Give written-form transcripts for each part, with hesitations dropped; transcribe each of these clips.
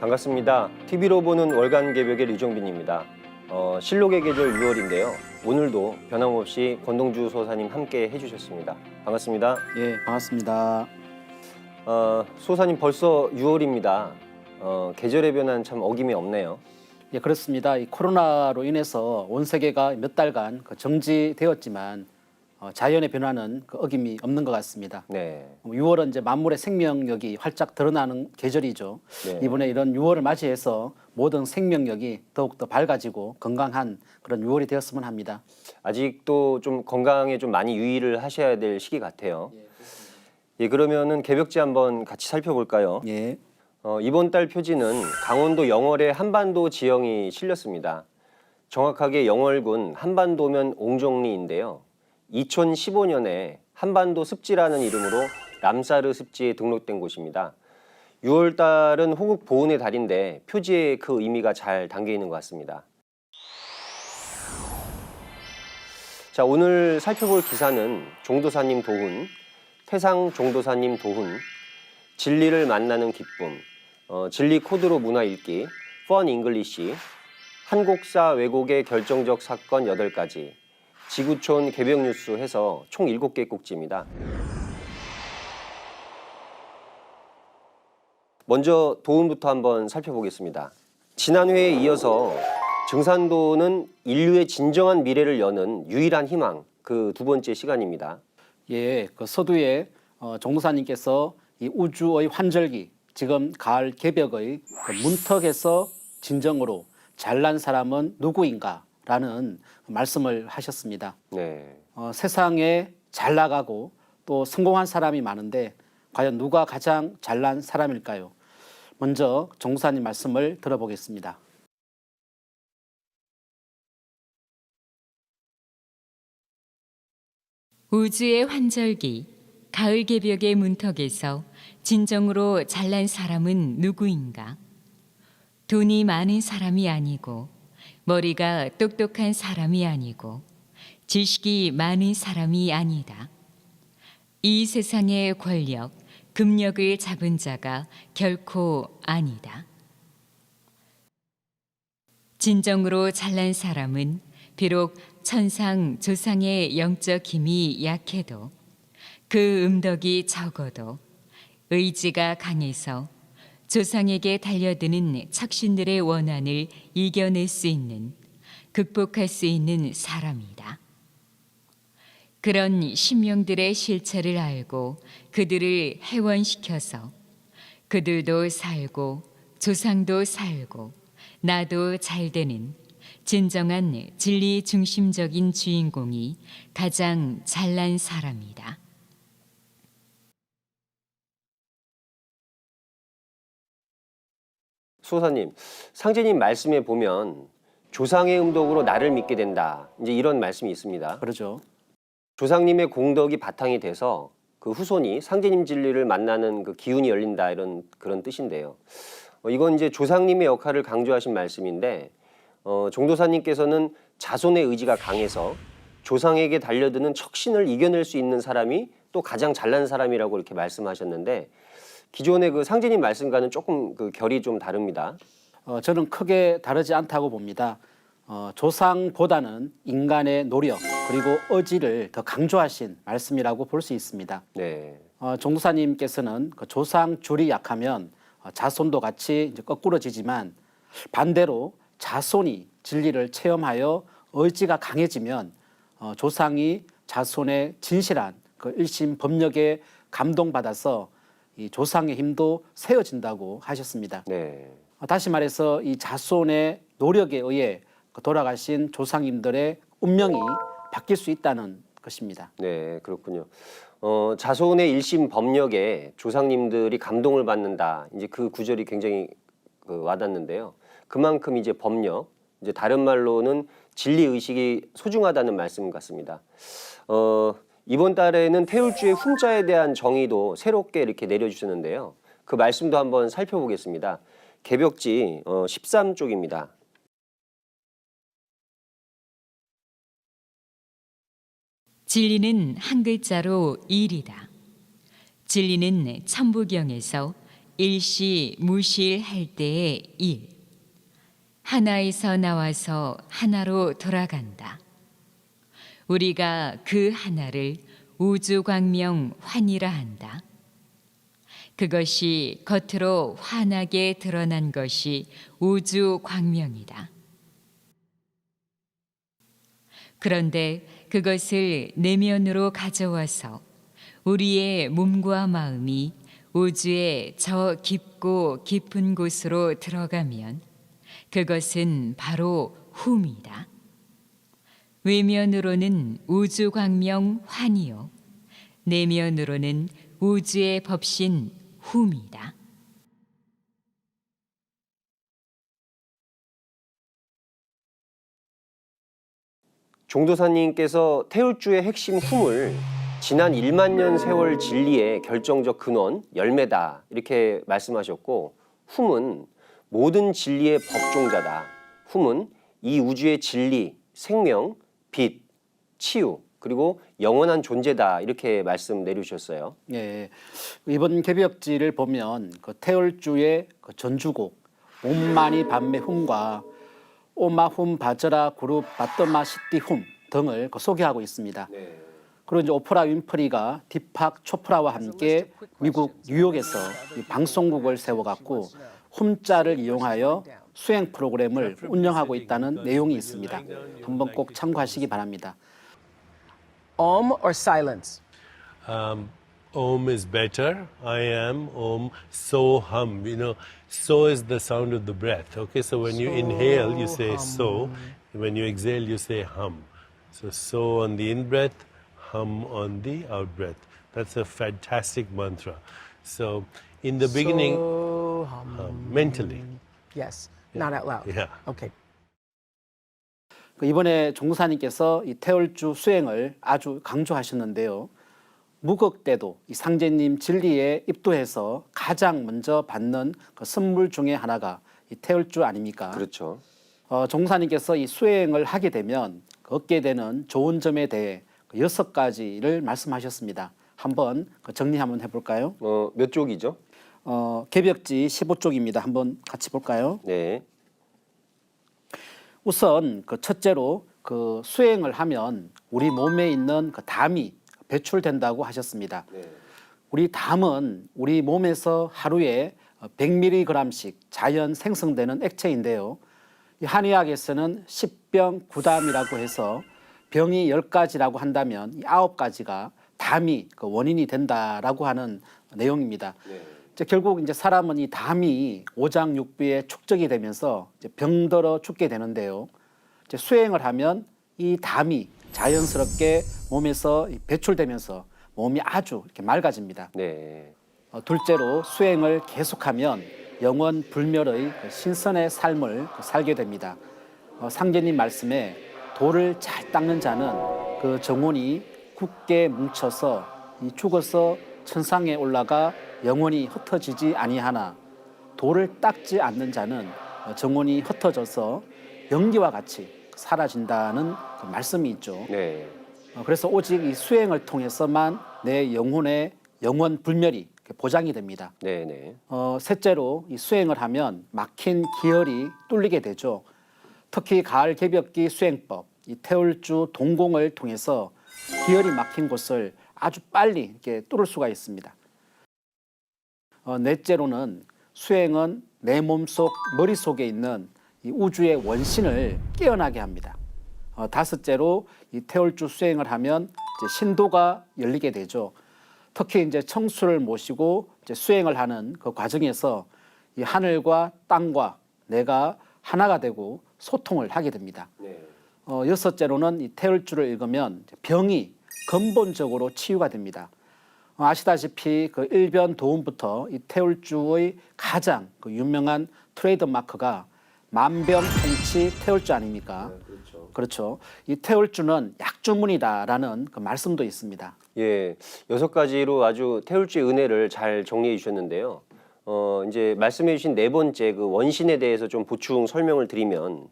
반갑습니다. TV로 보는 월간 개벽의 류정빈입니다. 실록의 계절 6월인데요. 오늘도 변함없이 권동주 소사님 함께 해주셨습니다. 반갑습니다. 예, 반갑습니다. 소사님 벌써 6월입니다. 계절의 변화는 참 어김이 없네요. 예, 그렇습니다. 이 코로나로 인해서 온 세계가 몇 달간 정지되었지만 자연의 변화는 어김이 없는 것 같습니다. 네. 6월은 이제 만물의 생명력이 활짝 드러나는 계절이죠. 네. 이번에 이런 6월을 맞이해서 모든 생명력이 더욱더 밝아지고 건강한 그런 6월이 되었으면 합니다. 아직도 좀 건강에 좀 많이 유의를 하셔야 될 시기 같아요. 예, 그러면은 개벽지 한번 같이 살펴볼까요? 예. 이번 달 표지는 강원도 영월의 한반도 지형이 실렸습니다. 정확하게 영월군 한반도면 옹정리인데요. 2015년에 한반도 습지라는 이름으로 람사르 습지에 등록된 곳입니다. 6월 달은 호국 보훈의 달인데 표지에 그 의미가 잘 담겨 있는 것 같습니다. 자, 오늘 살펴볼 기사는 종도사님 도훈, 태상 종도사님 도훈, 진리를 만나는 기쁨, 진리 코드로 문화 읽기, 펀 잉글리시, 한국사 왜곡의 결정적 사건 8가지, 지구촌 개벽 뉴스 해서 총 7개 꼭지입니다. 먼저 도훈부터 한번 살펴보겠습니다. 지난 회에 이어서 증산도는 인류의 진정한 미래를 여는 유일한 희망, 그 두 번째 시간입니다. 예, 서두에 종도사님께서 이 우주의 환절기, 지금 가을 개벽의 문턱에서 진정으로 잘난 사람은 누구인가? 라는 말씀을 하셨습니다. 네. 세상에 잘 나가고 또 성공한 사람이 많은데 과연 누가 가장 잘난 사람일까요? 먼저 종도사님 말씀을 들어보겠습니다. 우주의 환절기, 가을 개벽의 문턱에서 진정으로 잘난 사람은 누구인가? 돈이 많은 사람이 아니고 머리가 똑똑한 사람이 아니고 지식이 많은 사람이 아니다. 이 세상의 권력, 금력을 잡은 자가 결코 아니다. 진정으로 잘난 사람은 비록 천상, 조상의 영적 힘이 약해도 그 음덕이 적어도 의지가 강해서 조상에게 달려드는 착신들의 원한을 이겨낼 수 있는, 극복할 수 있는 사람이다. 그런 신명들의 실체를 알고 그들을 해원시켜서 그들도 살고 조상도 살고 나도 잘 되는 진정한 진리 중심적인 주인공이 가장 잘난 사람이다. 수호사님, 상제님 말씀에 보면 조상의 음덕으로 나를 믿게 된다. 이제 이런 말씀이 있습니다. 그러죠. 조상님의 공덕이 바탕이 돼서 그 후손이 상제님 진리를 만나는 그 기운이 열린다 이런 그런 뜻인데요. 이건 이제 조상님의 역할을 강조하신 말씀인데 종도사님께서는 자손의 의지가 강해서 조상에게 달려드는 척신을 이겨낼 수 있는 사람이 또 가장 잘난 사람이라고 이렇게 말씀하셨는데 기존의 그 상제님 말씀과는 조금 그 결이 좀 다릅니다. 저는 크게 다르지 않다고 봅니다. 조상보다는 인간의 노력 그리고 의지를 더 강조하신 말씀이라고 볼 수 있습니다. 네. 종도사님께서는 조상 줄이 약하면 자손도 같이 이제 거꾸러지지만 반대로 자손이 진리를 체험하여 의지가 강해지면 조상이 자손의 진실한 그 일심 법력에 감동받아서 이 조상의 힘도 세워진다고 하셨습니다. 네. 다시 말해서 이 자손의 노력에 의해 돌아가신 조상님들의 운명이 바뀔 수 있다는 것입니다. 네, 그렇군요. 자손의 일심 법력에 조상님들이 감동을 받는다. 이제 그 구절이 굉장히 와닿는데요. 그만큼 이제 법력, 이제 다른 말로는 진리 의식이 소중하다는 말씀 같습니다. 이번 달에는 태울주의 훈자에 대한 정의도 새롭게 이렇게 내려주셨는데요. 그 말씀도 한번 살펴보겠습니다. 개벽지 13쪽입니다. 진리는 한 글자로 일이다. 진리는 천부경에서 일시 무실할 때의 일. 하나에서 나와서 하나로 돌아간다. 우리가 그 하나를 우주광명 환이라 한다. 그것이 겉으로 환하게 드러난 것이 우주광명이다. 그런데 그것을 내면으로 가져와서 우리의 몸과 마음이 우주의 저 깊고 깊은 곳으로 들어가면 그것은 바로 hum이다. 외면으로는 우주광명 환이요, 내면으로는 우주의 법신 hum이다. 종도사님께서 태울주의 핵심 hum을 지난 1만 년 세월 진리의 결정적 근원, 열매다 이렇게 말씀하셨고, hum은 모든 진리의 법종자다. hum은 이 우주의 진리, 생명, 빛, 치유, 그리고 영원한 존재다 이렇게 말씀 내려주셨어요. 예, 이번 개벽지를 보면 그 태울주의 그 전주곡 옴마니 밤메 훔과 오마훔 바저라 그룹 바떠마 시띠 훔 등을 그 소개하고 있습니다. 그리고 이제 오프라 윈프리가 디팍 초프라와 함께 미국 뉴욕에서 이 방송국을 세워갖고 훔자를 이용하여 수행 프로그램을 운영하고 있다는 내용이 있습니다. 한번 꼭 참고하시기 바랍니다. Or silence? Om is better. I am Om. So hum. You know, so is the sound of the breath. Okay, so when you inhale, you say so. When you exhale, you say hum. So on the in breath, hum on the out breath. That's a fantastic mantra. So in the beginning, So, mentally. yes, not out loud. Yeah. Okay. 이번에 종사님께서 이 태울주 수행을 아주 강조하셨는데요. 무극 때도 이 상제님 진리에 입도해서 가장 먼저 받는 그 선물 중에 하나가 이 태울주 아닙니까? 그렇죠. 종사님께서 이 수행을 하게 되면 얻게 되는 좋은 점에 대해 6가지를 말씀하셨습니다. 한번 정리 한번 해볼까요? 몇 쪽이죠? 개벽지 15쪽입니다. 한번 같이 볼까요? 네. 우선 그 첫째로 그 수행을 하면 우리 몸에 있는 그 담이 배출된다고 하셨습니다. 우리 담은 우리 몸에서 하루에 100mg씩 자연 생성되는 액체인데요. 이 한의학에서는 10병 9담이라고 해서 병이 10가지라고 한다면 이 9가지가 담이 그 원인이 된다라고 하는 내용입니다. 결국 이제 사람은 이 담이 오장육부에 축적이 되면서 이제 병들어 죽게 되는데요. 이제 수행을 하면 이 담이 자연스럽게 몸에서 배출되면서 몸이 아주 이렇게 맑아집니다. 네. 둘째로 수행을 계속하면 영원 불멸의 그 신선의 삶을 살게 됩니다. 상제님 말씀에 돌을 잘 닦는 자는 그 정원이 굳게 뭉쳐서 이 죽어서 천상에 올라가 영원히 흩어지지 아니하나 돌을 닦지 않는 자는 정원이 흩어져서 연기와 같이 사라진다는 그 말씀이 있죠. 네. 그래서 오직 이 수행을 통해서만 내 영혼의 영원 불멸이 보장이 됩니다. 네, 네. 셋째로 이 수행을 하면 막힌 기혈이 뚫리게 되죠. 특히 가을 개벽기 수행법, 이 태울주 동공을 통해서 기혈이 막힌 곳을 아주 빨리 이렇게 뚫을 수가 있습니다. 넷째로는 수행은 내 몸속 머릿속에 있는 이 우주의 원신을 깨어나게 합니다. 다섯째로 이 태울주 수행을 하면 이제 신도가 열리게 되죠. 특히 이제 청수를 모시고 이제 수행을 하는 그 과정에서 이 하늘과 땅과 내가 하나가 되고 소통을 하게 됩니다. 여섯째로는 이 태울주를 읽으면 병이 근본적으로 치유가 됩니다. 아시다시피 그 일변 도움부터 이 태울주의 가장 그 유명한 트레이드 마크가 만병통치 태울주 아닙니까? 그렇죠. 이 태울주는 약주문이다라는 그 말씀도 있습니다. 예, 6가지로 아주 태울주의 은혜를 잘 정리해 주셨는데요. 이제 말씀해 주신 네 번째 그 원신에 대해서 좀 보충 설명을 드리면,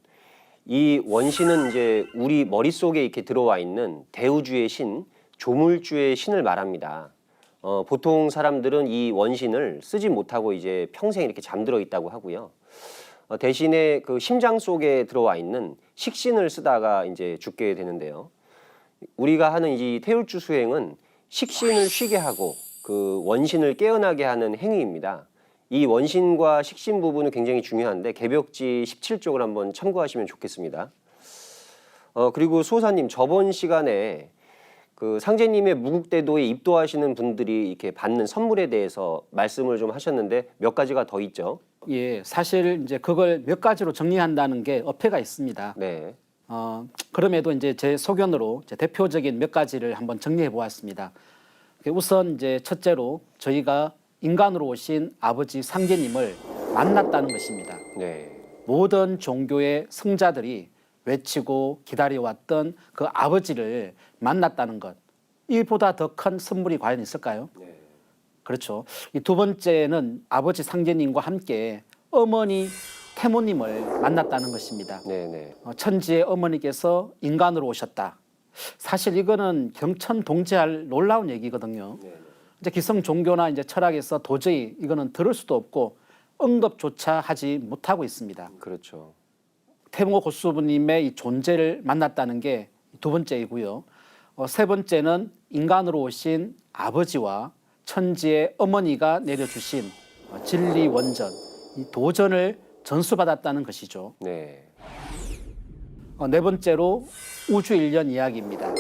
이 원신은 이제 우리 머릿속에 이렇게 들어와 있는 대우주의 신, 조물주의 신을 말합니다. 보통 사람들은 이 원신을 쓰지 못하고 이제 평생 이렇게 잠들어 있다고 하고요. 대신에 그 심장 속에 들어와 있는 식신을 쓰다가 이제 죽게 되는데요. 우리가 하는 이 태울주 수행은 식신을 쉬게 하고 그 원신을 깨어나게 하는 행위입니다. 이 원신과 식신 부분은 굉장히 중요한데 개벽지 17쪽을 한번 참고하시면 좋겠습니다. 그리고 수호사님, 저번 시간에 그 상제님의 무국대도에 입도하시는 분들이 이렇게 받는 선물에 대해서 말씀을 좀 하셨는데 몇 가지가 더 있죠? 예, 사실 이제 그걸 몇 가지로 정리한다는 게 어폐가 있습니다. 네. 그럼에도 이제 제 소견으로 이제 대표적인 몇 가지를 한번 정리해 보았습니다. 우선 이제 첫째로 저희가 인간으로 오신 아버지 상제님을 만났다는 것입니다. 네. 모든 종교의 성자들이 외치고 기다려왔던 그 아버지를 만났다는 것. 이보다 더 큰 선물이 과연 있을까요? 네. 그렇죠. 이 두 번째는 아버지 상제님과 함께 어머니 태모님을 만났다는 것입니다. 네네. 천지의 어머니께서 인간으로 오셨다. 사실 이거는 경천동지할 놀라운 얘기거든요. 이제 기성 종교나 이제 철학에서 도저히 이거는 들을 수도 없고 언급조차 하지 못하고 있습니다. 그렇죠. 태모 고수부님의 이 존재를 만났다는 게 두 번째이고요. 세 번째는 인간으로 오신 아버지와 천지의 어머니가 내려주신 진리 원전, 이 도전을 전수받았다는 것이죠. 네. 네 번째로 우주일련 이야기입니다.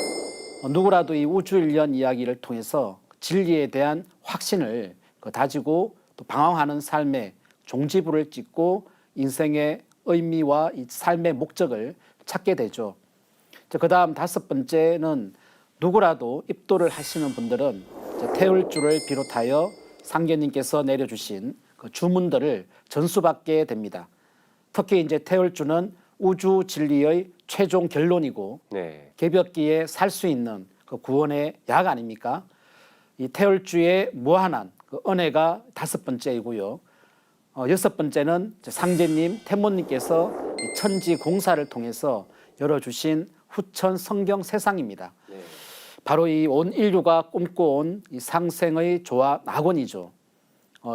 누구라도 이 우주일련 이야기를 통해서 진리에 대한 확신을 다지고 또 방황하는 삶의 종지부를 찍고 인생의 의미와 이 삶의 목적을 찾게 되죠. 그 다음 다섯 번째는 누구라도 입도를 하시는 분들은 태울주를 비롯하여 상계님께서 내려주신 그 주문들을 전수받게 됩니다. 특히 이제 태울주는 우주 진리의 최종 결론이고 네. 개벽기에 살 수 있는 그 구원의 약 아닙니까? 이 태울주의 무한한 그 은혜가 다섯 번째이고요. 여섯 번째는 상제님, 태모님께서 이 천지 공사를 통해서 열어주신 후천 성경 세상입니다. 네. 바로 이 온 인류가 꿈꿔온 이 상생의 조화 낙원이죠.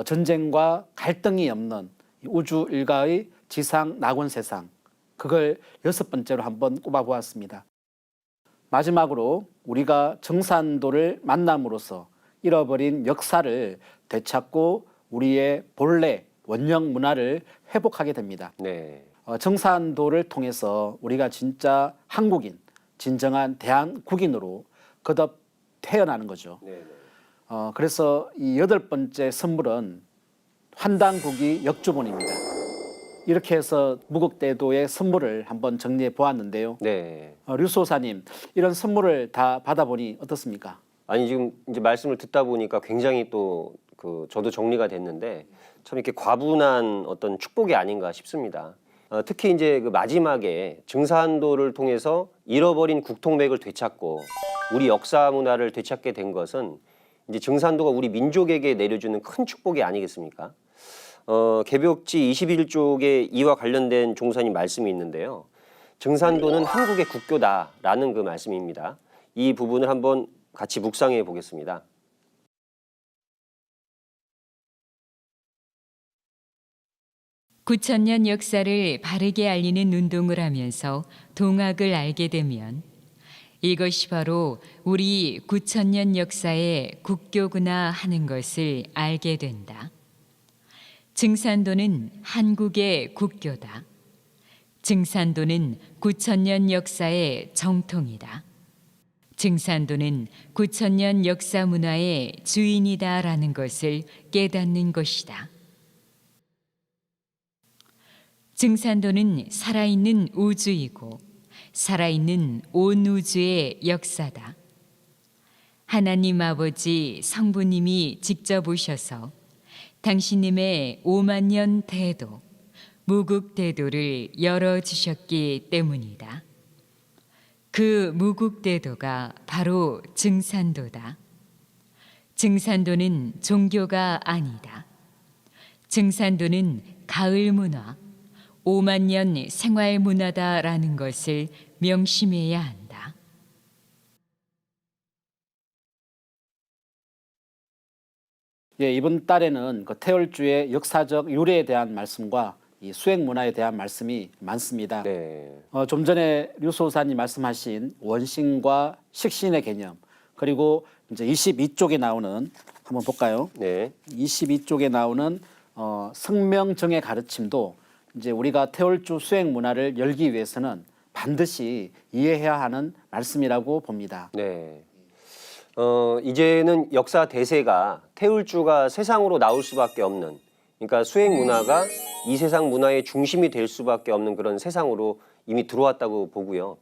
전쟁과 갈등이 없는 이 우주 일가의 지상 낙원 세상. 그걸 여섯 번째로 한번 꼽아보았습니다. 마지막으로 우리가 정산도를 만남으로써 잃어버린 역사를 되찾고 우리의 본래 원령 문화를 회복하게 됩니다. 네. 정산도를 통해서 우리가 진짜 한국인, 진정한 대한국인으로 거듭 태어나는 거죠. 네. 그래서 이 여덟 번째 선물은 환단국이 역주본입니다. 이렇게 해서 무국대도의 선물을 한번 정리해 보았는데요. 네. 류소사님, 이런 선물을 다 받아보니 어떻습니까? 아니 지금 이제 말씀을 듣다 보니까 굉장히 또 그 저도 정리가 됐는데 참 이렇게 과분한 어떤 축복이 아닌가 싶습니다. 특히 이제 그 마지막에 증산도를 통해서 잃어버린 국통맥을 되찾고 우리 역사 문화를 되찾게 된 것은 이제 증산도가 우리 민족에게 내려주는 큰 축복이 아니겠습니까? 개벽지 21쪽에 이와 관련된 종사님 말씀이 있는데요. 증산도는 한국의 국교다라는 그 말씀입니다. 이 부분을 한번 같이 묵상해 보겠습니다. 구천년 역사를 바르게 알리는 운동을 하면서 동학을 알게 되면 이것이 바로 우리 9천년 역사의 국교구나 하는 것을 알게 된다. 증산도는 한국의 국교다. 증산도는 9천년 역사의 정통이다. 증산도는 9천년 역사 문화의 주인이다라는 것을 깨닫는 것이다. 증산도는 살아있는 우주이고 살아있는 온 우주의 역사다. 하나님 아버지 성부님이 직접 오셔서 당신님의 5만 년 대도, 무국대도를 열어주셨기 때문이다. 그 무국대도가 바로 증산도다. 증산도는 종교가 아니다. 증산도는 가을 문화, 5만 년 생활 문화다라는 것을 명심해야 한다. 예, 이번 달에는 그 태월주의 역사적 유래에 대한 말씀과 이 수행 문화에 대한 말씀이 많습니다. 네. 좀 전에 류소사님 말씀하신 원신과 식신의 개념, 그리고 이제 22쪽에 나오는, 한번 볼까요? 네. 22쪽에 나오는 성명정의 가르침도 이제 우리가 태월주 수행 문화를 열기 위해서는 반드시 이해해야 하는 말씀이라고 봅니다. 네. 이제는 역사 대세가 태울주가 세상으로 나올 수밖에 없는, 그러니까 수행 문화가 이 세상 문화의 중심이 될 수밖에 없는 그런 세상으로 이미 들어왔다고 보고요.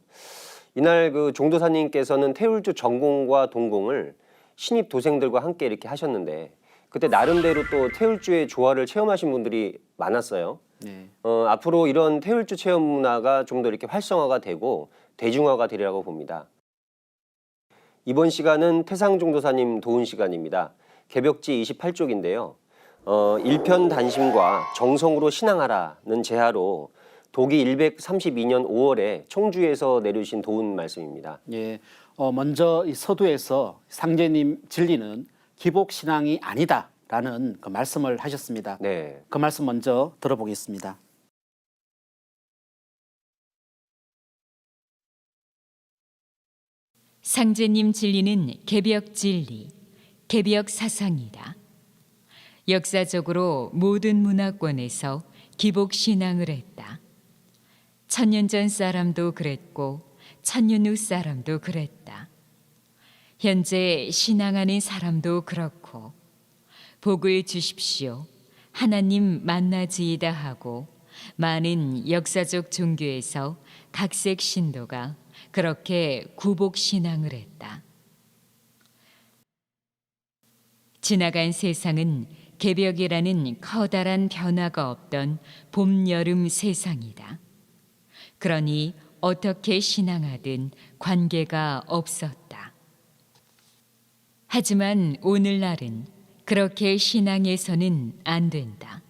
이날 그 종도사님께서는 태울주 전공과 동공을 신입 도생들과 함께 이렇게 하셨는데, 그때 나름대로 또 태울주의 조화를 체험하신 분들이 많았어요. 네. 앞으로 이런 태울주 체험 문화가 좀 더 이렇게 활성화가 되고 대중화가 되리라고 봅니다. 이번 시간은 태상종도사님 도운 시간입니다. 개벽지 28쪽인데요. 일편단심과 정성으로 신앙하라는 제하로 도기 132년 5월에 청주에서 내려주신 도운 말씀입니다. 예, 먼저 이 서두에서 상제님 진리는 기복 신앙이 아니다라는 그 말씀을 하셨습니다. 네. 그 말씀 먼저 들어보겠습니다. 상제님 진리는 개벽 진리, 개벽 사상이다. 역사적으로 모든 문화권에서 기복 신앙을 했다. 1000년 전 사람도 그랬고 1000년 후 사람도 그랬다. 현재 신앙하는 사람도 그렇고 복을 주십시오. 하나님 만나지이다 하고 많은 역사적 종교에서 각색 신도가 그렇게 구복 신앙을 했다. 지나간 세상은 개벽이라는 커다란 변화가 없던 봄, 여름 세상이다. 그러니 어떻게 신앙하든 관계가 없었다. 하지만 오늘날은 그렇게 신앙해서는 안 된다.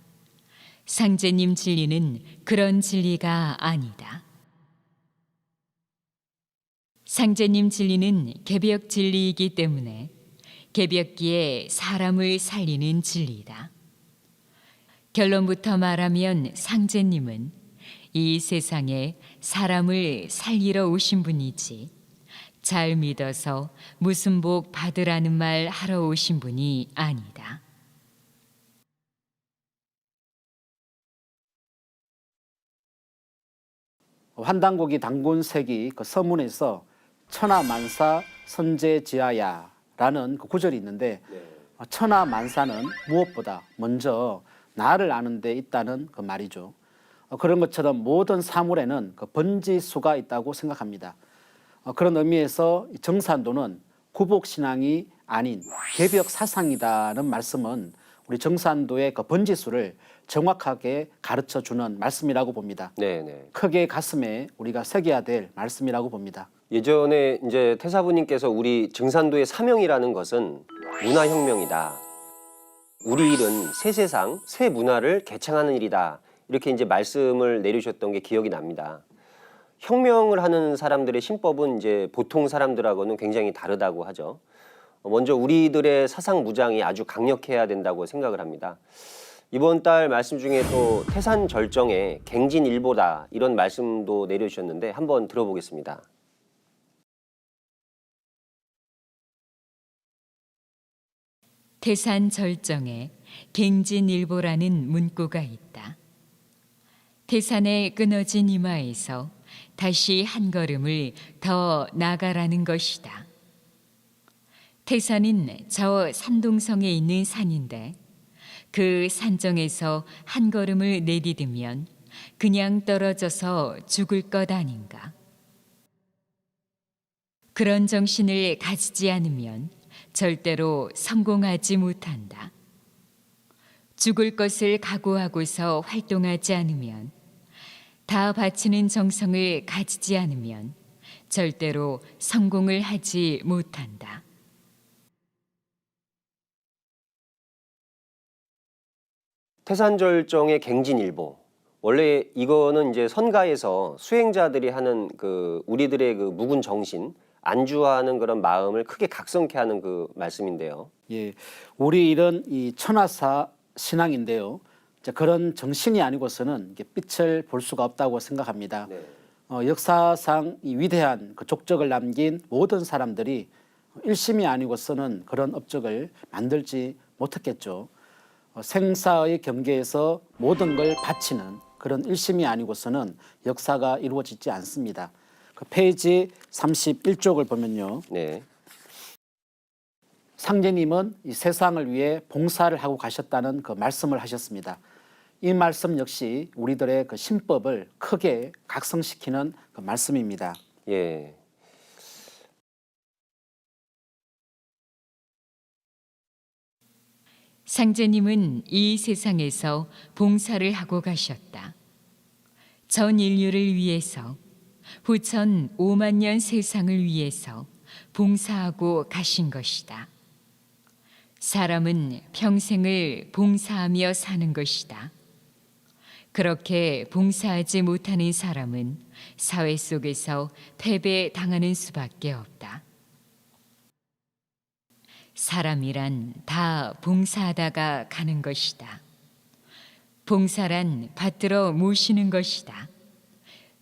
상제님 진리는 그런 진리가 아니다. 상제님 진리는 개벽 진리이기 때문에 개벽기에 사람을 살리는 진리다. 결론부터 말하면 상제님은 이 세상에 사람을 살리러 오신 분이지 잘 믿어서 무슨 복 받으라는 말 하러 오신 분이 아니다. 환단고기 단군세기 그 서문에서 천하만사 선제지하야라는 그 구절이 있는데 천하만사는 무엇보다 먼저 나를 아는 데 있다는 그 말이죠. 그런 것처럼 모든 사물에는 그 번지수가 있다고 생각합니다. 그런 의미에서 정산도는 구복신앙이 아닌 개벽 사상이다는 말씀은 우리 정산도의 그 번지수를 정확하게 가르쳐 주는 말씀이라고 봅니다. 네. 크게 가슴에 우리가 새겨야 될 말씀이라고 봅니다. 예전에 이제 태사부님께서 우리 증산도의 사명이라는 것은 문화혁명이다. 우리 일은 새 세상, 새 문화를 개창하는 일이다. 이렇게 이제 말씀을 내리셨던 게 기억이 납니다. 혁명을 하는 사람들의 신법은 이제 보통 사람들하고는 굉장히 다르다고 하죠. 먼저 우리들의 사상 무장이 아주 강력해야 된다고 생각을 합니다. 이번 달 말씀 중에 또 태산절정의 갱진일보다 이런 말씀도 내려주셨는데 한번 들어보겠습니다. 태산절정에 갱진일보라는 문구가 있다. 태산의 끊어진 이마에서 다시 한 걸음을 더 나가라는 것이다. 태산은 저 산동성에 있는 산인데 그 산정에서 한 걸음을 내디디면 그냥 떨어져서 죽을 것 아닌가. 그런 정신을 가지지 않으면 절대로 성공하지 못한다. 죽을 것을 각오하고서 활동하지 않으면, 다 바치는 정성을 가지지 않으면 절대로 성공을 하지 못한다. 태산절정의 갱진일보. 원래 이거는 이제 선가에서 수행자들이 하는 그 우리들의 그 묵은 정신, 안주하는 그런 마음을 크게 각성케 하는 그 말씀인데요. 예, 우리 이런 이 천하사 신앙인데요. 이제 그런 정신이 아니고서는 이게 빛을 볼 수가 없다고 생각합니다. 네. 역사상 이 위대한 그 족적을 남긴 모든 사람들이 일심이 아니고서는 그런 업적을 만들지 못했겠죠. 생사의 경계에서 모든 걸 바치는 그런 일심이 아니고서는 역사가 이루어지지 않습니다. 그 페이지 31쪽을 보면요. 네. 상제님은 이 세상을 위해 봉사를 하고 가셨다는 그 말씀을 하셨습니다. 이 말씀 역시 우리들의 그 신법을 크게 각성시키는 그 말씀입니다. 예. 상제님은 이 세상에서 봉사를 하고 가셨다. 전 인류를 위해서, 후천 5만 년 세상을 위해서 봉사하고 가신 것이다. 사람은 평생을 봉사하며 사는 것이다. 그렇게 봉사하지 못하는 사람은 사회 속에서 패배당하는 수밖에 없다. 사람이란 다 봉사하다가 가는 것이다. 봉사란 받들어 모시는 것이다.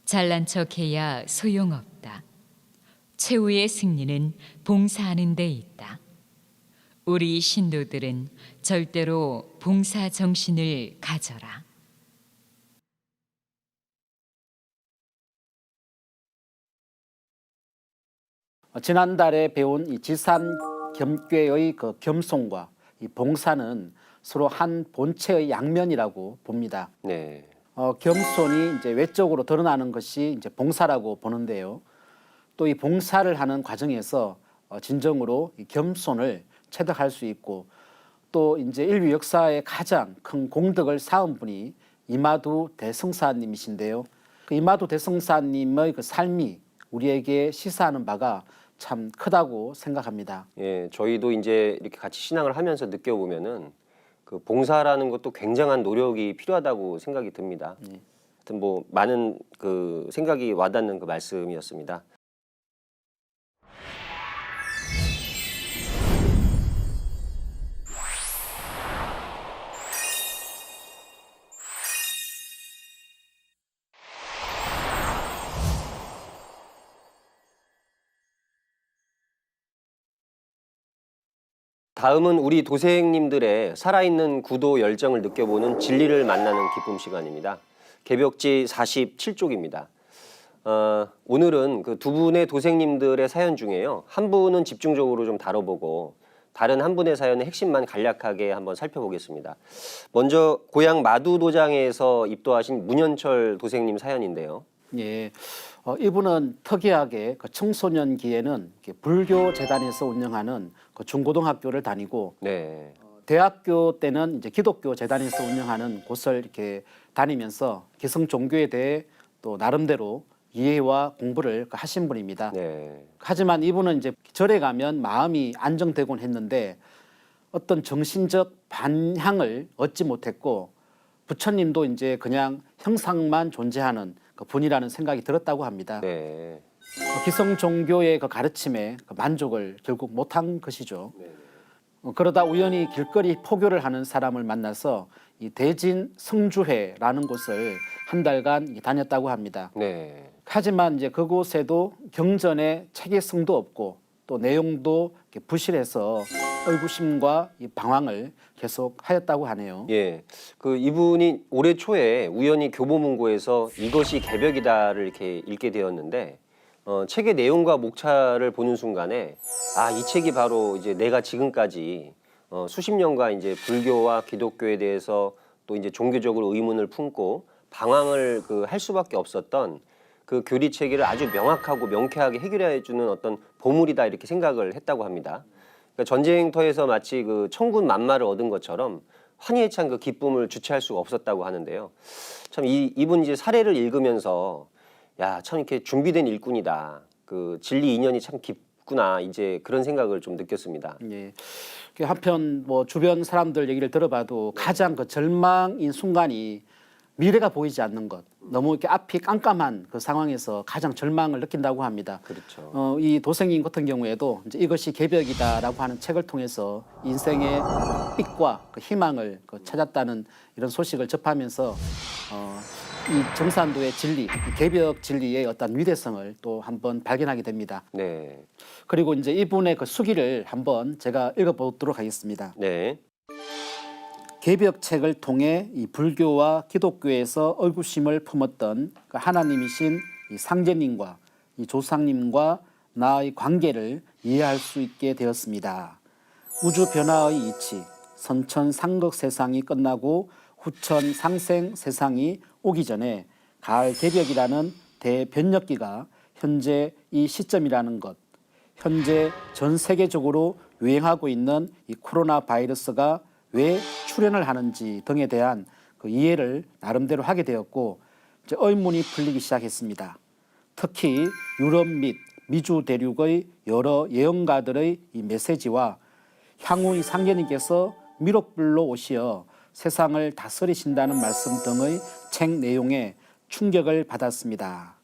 잘난 척해야 소용없다. 최후의 승리는 봉사하는 데 있다. 우리 신도들은 절대로 봉사 정신을 가져라. 지난달에 배운 이 지산 겸괴의 그 겸손과 이 봉사는 서로 한 본체의 양면이라고 봅니다. 네. 겸손이 이제 외적으로 드러나는 것이 이제 봉사라고 보는데요. 또 이 봉사를 하는 과정에서 진정으로 이 겸손을 체득할 수 있고 또 이제 인류 역사의 가장 큰 공덕을 쌓은 분이 이마두 대성사님이신데요. 그 이마두 대성사님의 그 삶이 우리에게 시사하는 바가 참 크다고 생각합니다. 예, 저희도 이제 이렇게 같이 신앙을 하면서 느껴보면은 그 봉사라는 것도 굉장한 노력이 필요하다고 생각이 듭니다. 하여튼 뭐 많은 그 생각이 와닿는 그 말씀이었습니다. 다음은 우리 도생님들의 살아있는 구도 열정을 느껴보는 진리를 만나는 기쁨 시간입니다. 개벽지 47쪽입니다. 오늘은 그 두 분의 도생님들의 사연 중에요. 한 분은 집중적으로 좀 다뤄보고 다른 한 분의 사연의 핵심만 간략하게 한번 살펴보겠습니다. 먼저 고향 마두도장에서 입도하신 문현철 도생님 사연인데요. 예, 이분은 특이하게 그 청소년기에는 불교 재단에서 운영하는 그 중고등학교를 다니고 네. 대학교 때는 이제 기독교 재단에서 운영하는 곳을 이렇게 다니면서 기성 종교에 대해 또 나름대로 이해와 공부를 하신 분입니다. 네. 하지만 이분은 이제 절에 가면 마음이 안정되곤 했는데 어떤 정신적 반향을 얻지 못했고 부처님도 이제 그냥 형상만 존재하는 그 분이라는 생각이 들었다고 합니다. 네. 기성 종교의 그 가르침에 그 만족을 결국 못한 것이죠. 그러다 우연히 길거리 포교를 하는 사람을 만나서 이 대진 성주회라는 곳을 한 달간 다녔다고 합니다. 네. 하지만 이제 그곳에도 경전에 체계성도 없고 또 내용도 부실해서 의구심과 이 방황을 계속 하였다고 하네요. 예, 그 이분이 올해 초에 우연히 교보문고에서 이것이 개벽이다를 이렇게 읽게 되었는데 책의 내용과 목차를 보는 순간에 이 책이 바로 이제 내가 지금까지 수십 년간 이제 불교와 기독교에 대해서 또 이제 종교적으로 의문을 품고 방황을 할 수밖에 없었던 그 교리체계를 아주 명확하고 명쾌하게 해결해 주는 어떤 보물이다 이렇게 생각을 했다고 합니다. 그러니까 전쟁터에서 마치 그 천군 만마를 얻은 것처럼 환희에 찬 그 기쁨을 주체할 수가 없었다고 하는데요. 참 이분 이제 사례를 읽으면서 참 이렇게 준비된 일꾼이다. 그 진리 인연이 참 깊구나. 이제 그런 생각을 좀 느꼈습니다. 예. 한편 뭐 주변 사람들 얘기를 들어봐도 가장 그 절망인 순간이 미래가 보이지 않는 것, 너무 이렇게 앞이 깜깜한 그 상황에서 가장 절망을 느낀다고 합니다. 그렇죠. 이 도생님 같은 경우에도 이제 이것이 개벽이다라고 하는 책을 통해서 인생의 빛과 그 희망을 찾았다는 이런 소식을 접하면서 이 정산도의 진리, 이 개벽 진리의 어떤 위대성을 또 한번 발견하게 됩니다. 네. 그리고 이제 이분의 그 수기를 한번 제가 읽어보도록 하겠습니다. 네. 개벽책을 통해 이 불교와 기독교에서 의구심을 품었던 그 하나님이신 이 상제님과 이 조상님과 나의 관계를 이해할 수 있게 되었습니다. 우주 변화의 이치, 선천상극 세상이 끝나고 후천 상생 세상이 오기 전에 가을 개벽이라는 대변력기가 현재 이 시점이라는 것, 현재 전 세계적으로 유행하고 있는 이 코로나 바이러스가 왜 출현을 하는지 등에 대한 그 이해를 나름대로 하게 되었고 이제 의문이 풀리기 시작했습니다. 특히 유럽 및 미주 대륙의 여러 예언가들의 이 메시지와 향후 이 상제님께서 미륵불로 오시어 세상을 다스리신다는 말씀 등의 책 내용에 충격을 받았습니다.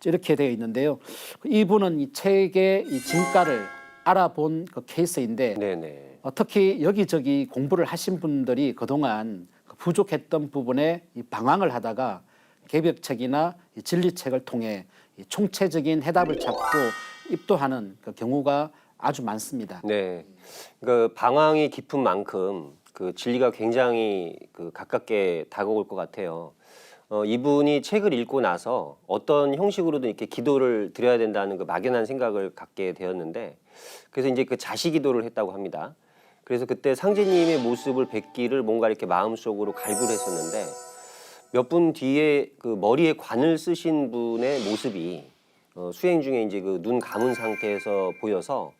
이렇게 되어 있는데요. 이분은 이 책의 이 진가를 알아본 그 케이스인데 네네. 특히 여기저기 공부를 하신 분들이 그동안 부족했던 부분에 이 방황을 하다가 개벽책이나 이 진리책을 통해 이 총체적인 해답을 찾고 입도하는 그 경우가 아주 많습니다. 네. 그 방황이 깊은 만큼 그 진리가 굉장히 그 가깝게 다가올 것 같아요. 이분이 책을 읽고 나서 어떤 형식으로든 이렇게 기도를 드려야 된다는 그 막연한 생각을 갖게 되었는데, 그래서 이제 그 자시 기도를 했다고 합니다. 그래서 그때 상제님의 모습을 뵙기를 뭔가 이렇게 마음속으로 갈구를 했었는데, 몇 분 뒤에 그 머리에 관을 쓰신 분의 모습이 수행 중에 이제 그 눈 감은 상태에서 보여서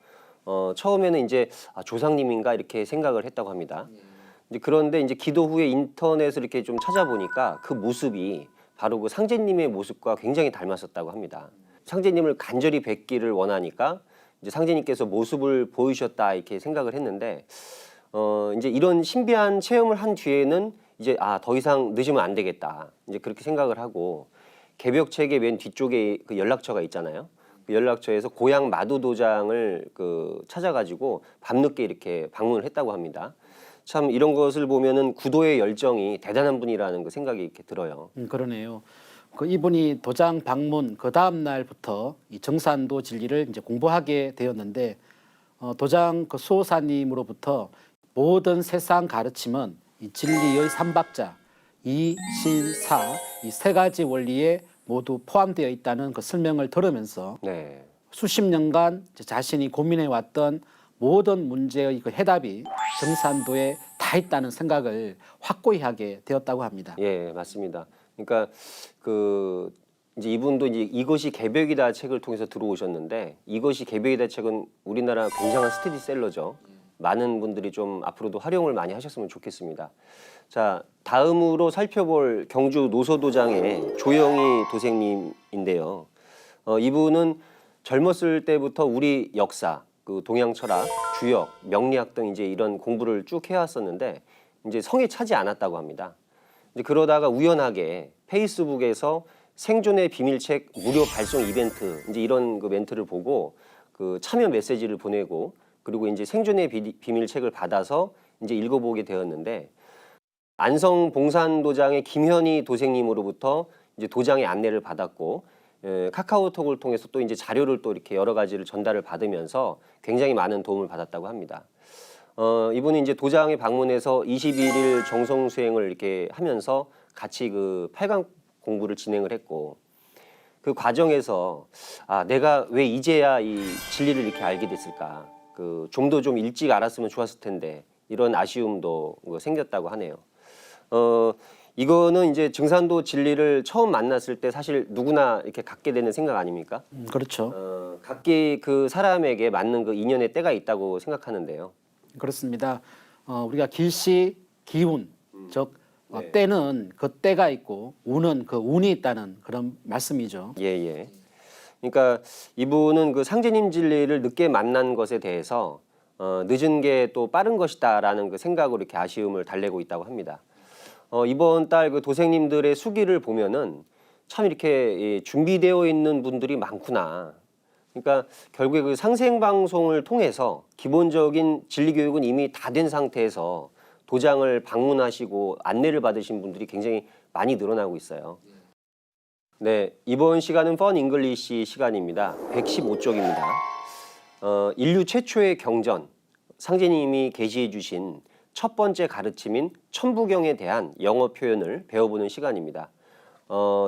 처음에는 이제 조상님인가 이렇게 생각을 했다고 합니다. 이제 그런데 이제 기도 후에 인터넷을 이렇게 좀 찾아보니까 그 모습이 바로 그 상제님의 모습과 굉장히 닮았었다고 합니다. 상제님을 간절히 뵙기를 원하니까 이제 상제님께서 모습을 보이셨다 이렇게 생각을 했는데, 이제 이런 신비한 체험을 한 뒤에는 이제 더 이상 늦으면 안 되겠다 이제 그렇게 생각을 하고, 개벽책의 맨 뒤쪽에 그 연락처가 있잖아요. 그 연락처에서 고향 마도도장을 그 찾아가지고 밤늦게 이렇게 방문을 했다고 합니다. 참 이런 것을 보면은 구도의 열정이 대단한 분이라는 그 생각이 이렇게 들어요. 그러네요. 그 이분이 도장 방문 그 다음 날부터 이 정산도 진리를 이제 공부하게 되었는데, 도장 그 수호사님으로부터 모든 세상 가르침은 이 진리의 삼박자, 이신사 이 세 가지 원리에 모두 포함되어 있다는 그 설명을 들으면서 네. 수십 년간 자신이 고민해 왔던 모든 문제의 그 해답이 정산도에 다 있다는 생각을 확고히 하게 되었다고 합니다. 예, 맞습니다. 그러니까 그 이제 이분도 이제 이것이 개벽이다 책을 통해서 들어오셨는데, 이것이 개벽이다 책은 우리나라 굉장한 스테디셀러죠. 많은 분들이 좀 앞으로도 활용을 많이 하셨으면 좋겠습니다. 자, 다음으로 살펴볼 경주 노소도장의 조영희 도생님인데요. 이분은 젊었을 때부터 우리 역사, 그 동양 철학, 주역, 명리학 등 이제 이런 공부를 쭉 해왔었는데 이제 성에 차지 않았다고 합니다. 이제 그러다가 우연하게 페이스북에서 생존의 비밀책 무료 발송 이벤트 이제 이런 그 멘트를 보고 그 참여 메시지를 보내고, 그리고 이제 생존의 비밀책을 받아서 이제 읽어보게 되었는데, 안성 봉산도장의 김현희 도생님으로부터 이제 도장의 안내를 받았고, 카카오톡을 통해서 또 이제 자료를 또 이렇게 여러 가지를 전달을 받으면서 굉장히 많은 도움을 받았다고 합니다. 이분이 이제 도장에 방문해서 21일 정성 수행을 이렇게 하면서 같이 그 8강 공부를 진행을 했고, 그 과정에서 내가 왜 이제야 이 진리를 이렇게 알게 됐을까? 그 좀 더 좀 일찍 알았으면 좋았을 텐데 이런 아쉬움도 생겼다고 하네요. 이거는 이제 증산도 진리를 처음 만났을 때 사실 누구나 이렇게 갖게 되는 생각 아닙니까? 그렇죠. 각기 그 사람에게 맞는 그 인연의 때가 있다고 생각하는데요. 그렇습니다. 우리가 길시 기운, 즉 네. 때는 그 때가 있고 운은 그 운이 있다는 그런 말씀이죠. 예. 그러니까 이분은 그 상제님 진리를 늦게 만난 것에 대해서 늦은 게 또 빠른 것이다라는 그 생각으로 이렇게 아쉬움을 달래고 있다고 합니다. 이번 달 그 도생님들의 수기를 보면은 참 이렇게 준비되어 있는 분들이 많구나. 그러니까 결국에 그 상생 방송을 통해서 기본적인 진리 교육은 이미 다 된 상태에서 도장을 방문하시고 안내를 받으신 분들이 굉장히 많이 늘어나고 있어요. 네, 이번 시간은 펀 잉글리시 시간입니다. 115쪽입니다. 인류 최초의 경전, 상제님이 게시해 주신 첫 번째 가르침인 천부경에 대한 영어 표현을 배워보는 시간입니다.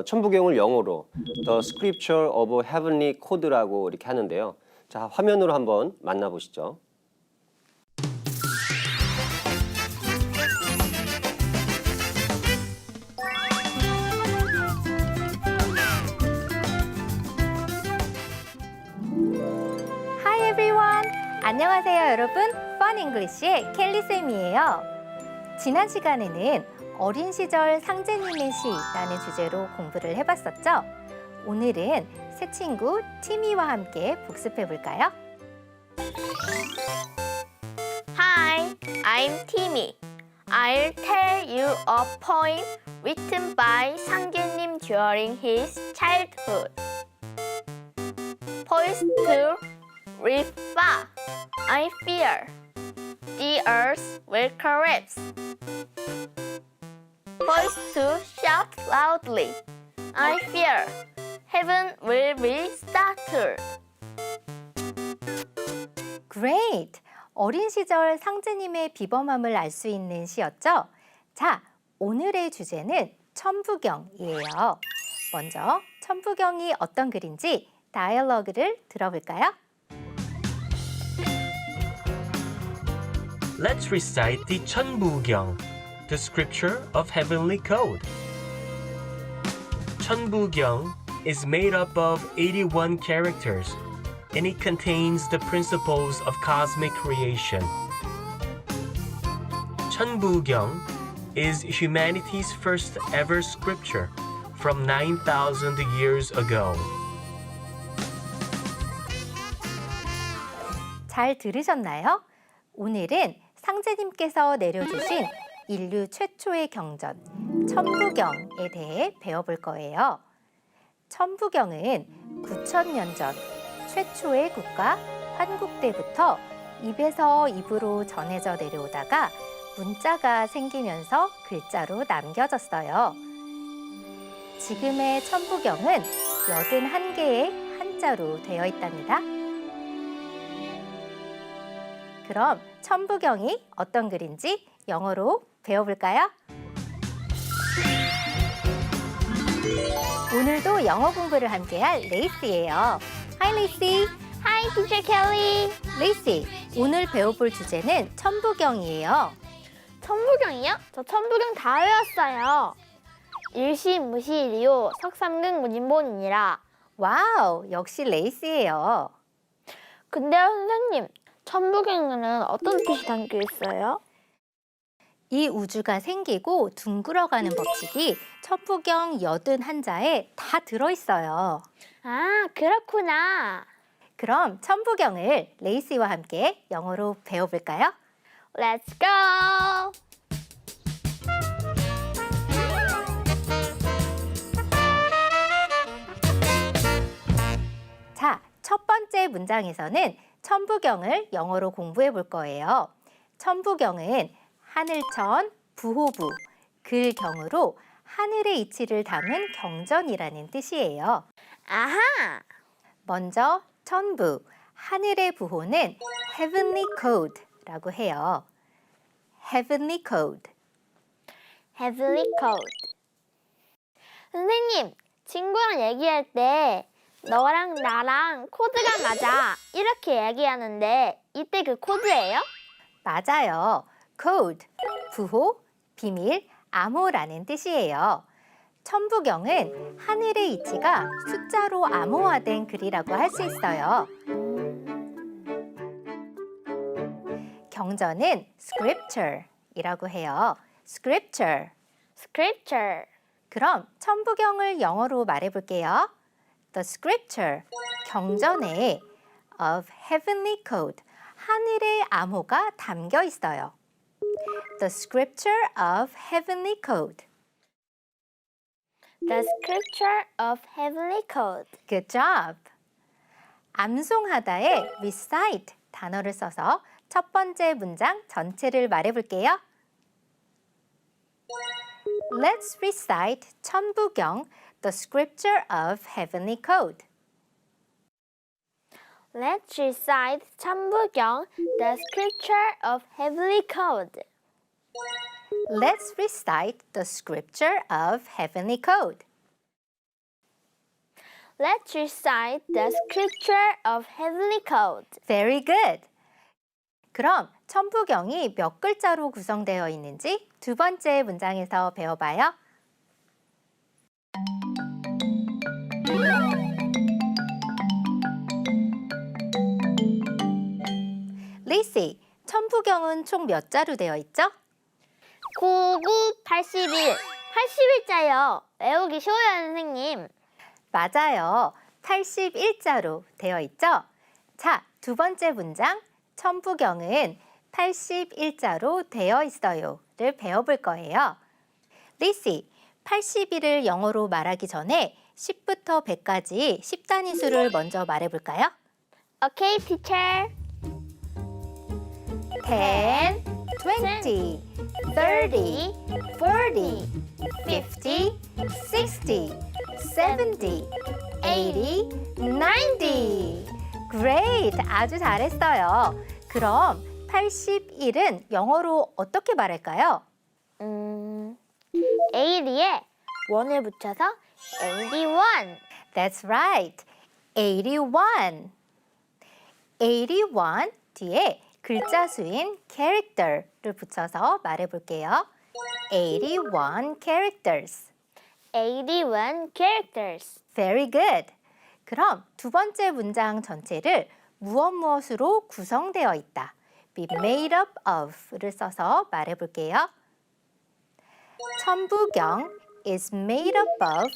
천부경을 영어로 The Scripture of Heavenly Code라고 이렇게 하는데요. 자, 화면으로 한번 만나보시죠. Hi everyone! 안녕하세요 여러분. Fun English의 켈리쌤이에요. 지난 시간에는 어린 시절 상제님의 시라는 주제로 공부를 해봤었죠? 오늘은 새 친구 티미와 함께 복습해 볼까요? Hi, I'm Timmy. I'll tell you a poem written by 상제님 during his childhood. Poised to reef far, I fear the earth will collapse. Poised to shout loudly, I fear heaven will be startled. Great! 어린 시절 상제님의 비범함을 알 수 있는 시였죠? 자, 오늘의 주제는 천부경이에요. 먼저 천부경이 어떤 글인지 다이얼로그를 들어볼까요? Let's recite the 천부경, the scripture of heavenly code. 천부경 is made up of 81 characters, and it contains the principles of cosmic creation. 천부경 is humanity's first ever scripture from 9,000 years ago. 잘 들으셨나요? 오늘은 상제님께서 내려주신 인류 최초의 경전, 천부경에 대해 배워볼 거예요. 천부경은 9,000년 전 최초의 국가 한국때부터 입에서 입으로 전해져 내려오다가 문자가 생기면서 글자로 남겨졌어요. 지금의 천부경은 81개의 한자로 되어 있답니다. 그럼 천부경이 어떤 글인지 영어로 배워볼까요? 오늘도 영어 공부를 함께할 레이스예요. Hi, 레이시. Hi, Teacher Kelly. 레이시, 오늘 배워볼 주제는 천부경이에요. 천부경이요? 저 천부경 다 외웠어요. 일시무시리요 석삼등 무진본이니라. 와우, 역시 레이스예요. 근데요, 선생님. 천부경에는 어떤 뜻이 담겨 있어요? 이 우주가 생기고 둥글어가는 법칙이 천부경 81자에 다 들어있어요. 아, 그렇구나. 그럼 천부경을 레이시와 함께 영어로 배워볼까요? Let's go! 자, 첫 번째 문장에서는 천부경을 영어로 공부해 볼 거예요. 천부경은 하늘천, 부호부, 글경으로 하늘의 이치를 담은 경전이라는 뜻이에요. 아하! 먼저 천부, 하늘의 부호는 Heavenly Code라고 해요. Heavenly Code. Heavenly Code. 선생님, 친구랑 얘기할 때 너랑 나랑 코드가 맞아 이렇게 얘기하는데 이때 그 코드예요? 맞아요. Code, 부호, 비밀, 암호라는 뜻이에요. 천부경은 하늘의 이치가 숫자로 암호화된 글이라고 할 수 있어요. 경전은 Scripture이라고 해요. Scripture. Scripture. 그럼 천부경을 영어로 말해볼게요. The Scripture, 경전에 of Heavenly Code, 하늘의 암호가 담겨 있어요. the scripture of heavenly code. The scripture of heavenly code. Good job. 암송하다에 recite 단어를 써서 첫 번째 문장 전체를 말해볼게요. Let's recite 천부경, the scripture of heavenly code. Let's recite 천부경, the scripture of heavenly code. Let's recite the scripture of heavenly code. Let's recite the scripture of heavenly code. Very good. 그럼 천부경이 몇 글자로 구성되어 있는지 두 번째 문장에서 배워봐요. 리시, 천부경은 총 몇 자로 되어 있죠? 99, 81. 81자요. 외우기 쉬워요, 선생님. 맞아요. 81자로 되어 있죠? 자, 두 번째 문장, 천부경은 81자로 되어 있어요를 배워볼 거예요. 리시, 81을 영어로 말하기 전에 10부터 100까지 10단위 수를 먼저 말해볼까요? Okay, teacher. 10, 20, 30, 40, 50, 60, 70, 80, 90. Great! 아주 잘했어요. 그럼 81은 영어로 어떻게 말할까요? 80에 1을 붙여서 81. That's right. 81. 81 뒤에 글자 수인 character를 붙여서 말해볼게요. 81 characters. 81 characters. Very good. 그럼 두 번째 문장 전체를 무엇으로 구성되어 있다. be made up of를 써서 말해볼게요. 천부경 is made up of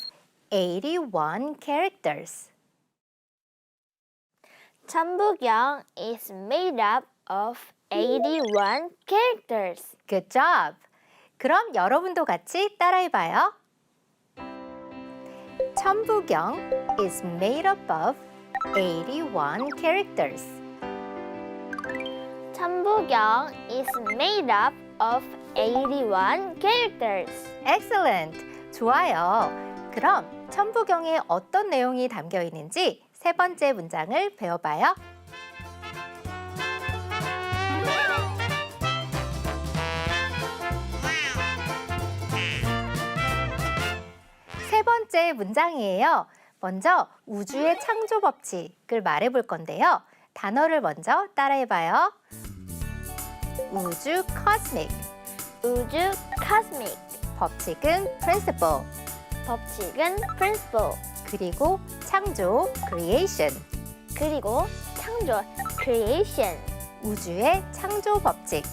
81 characters. 천부경 is made up of 81 characters. Good job. 그럼 여러분도 같이 따라해봐요. 천부경 is made up of 81 characters. 천부경 is made up of 81 characters. Excellent. 좋아요. 그럼 천부경에 어떤 내용이 담겨 있는지 세 번째 문장을 배워봐요. 세 번째 문장이에요. 먼저 우주의 창조 법칙을 말해볼 건데요. 단어를 먼저 따라해봐요. 우주 cosmic, 우주 cosmic. 법칙은 principle, 법칙은 principle. 그리고 창조 creation, 그리고 창조 creation. 우주의 창조 법칙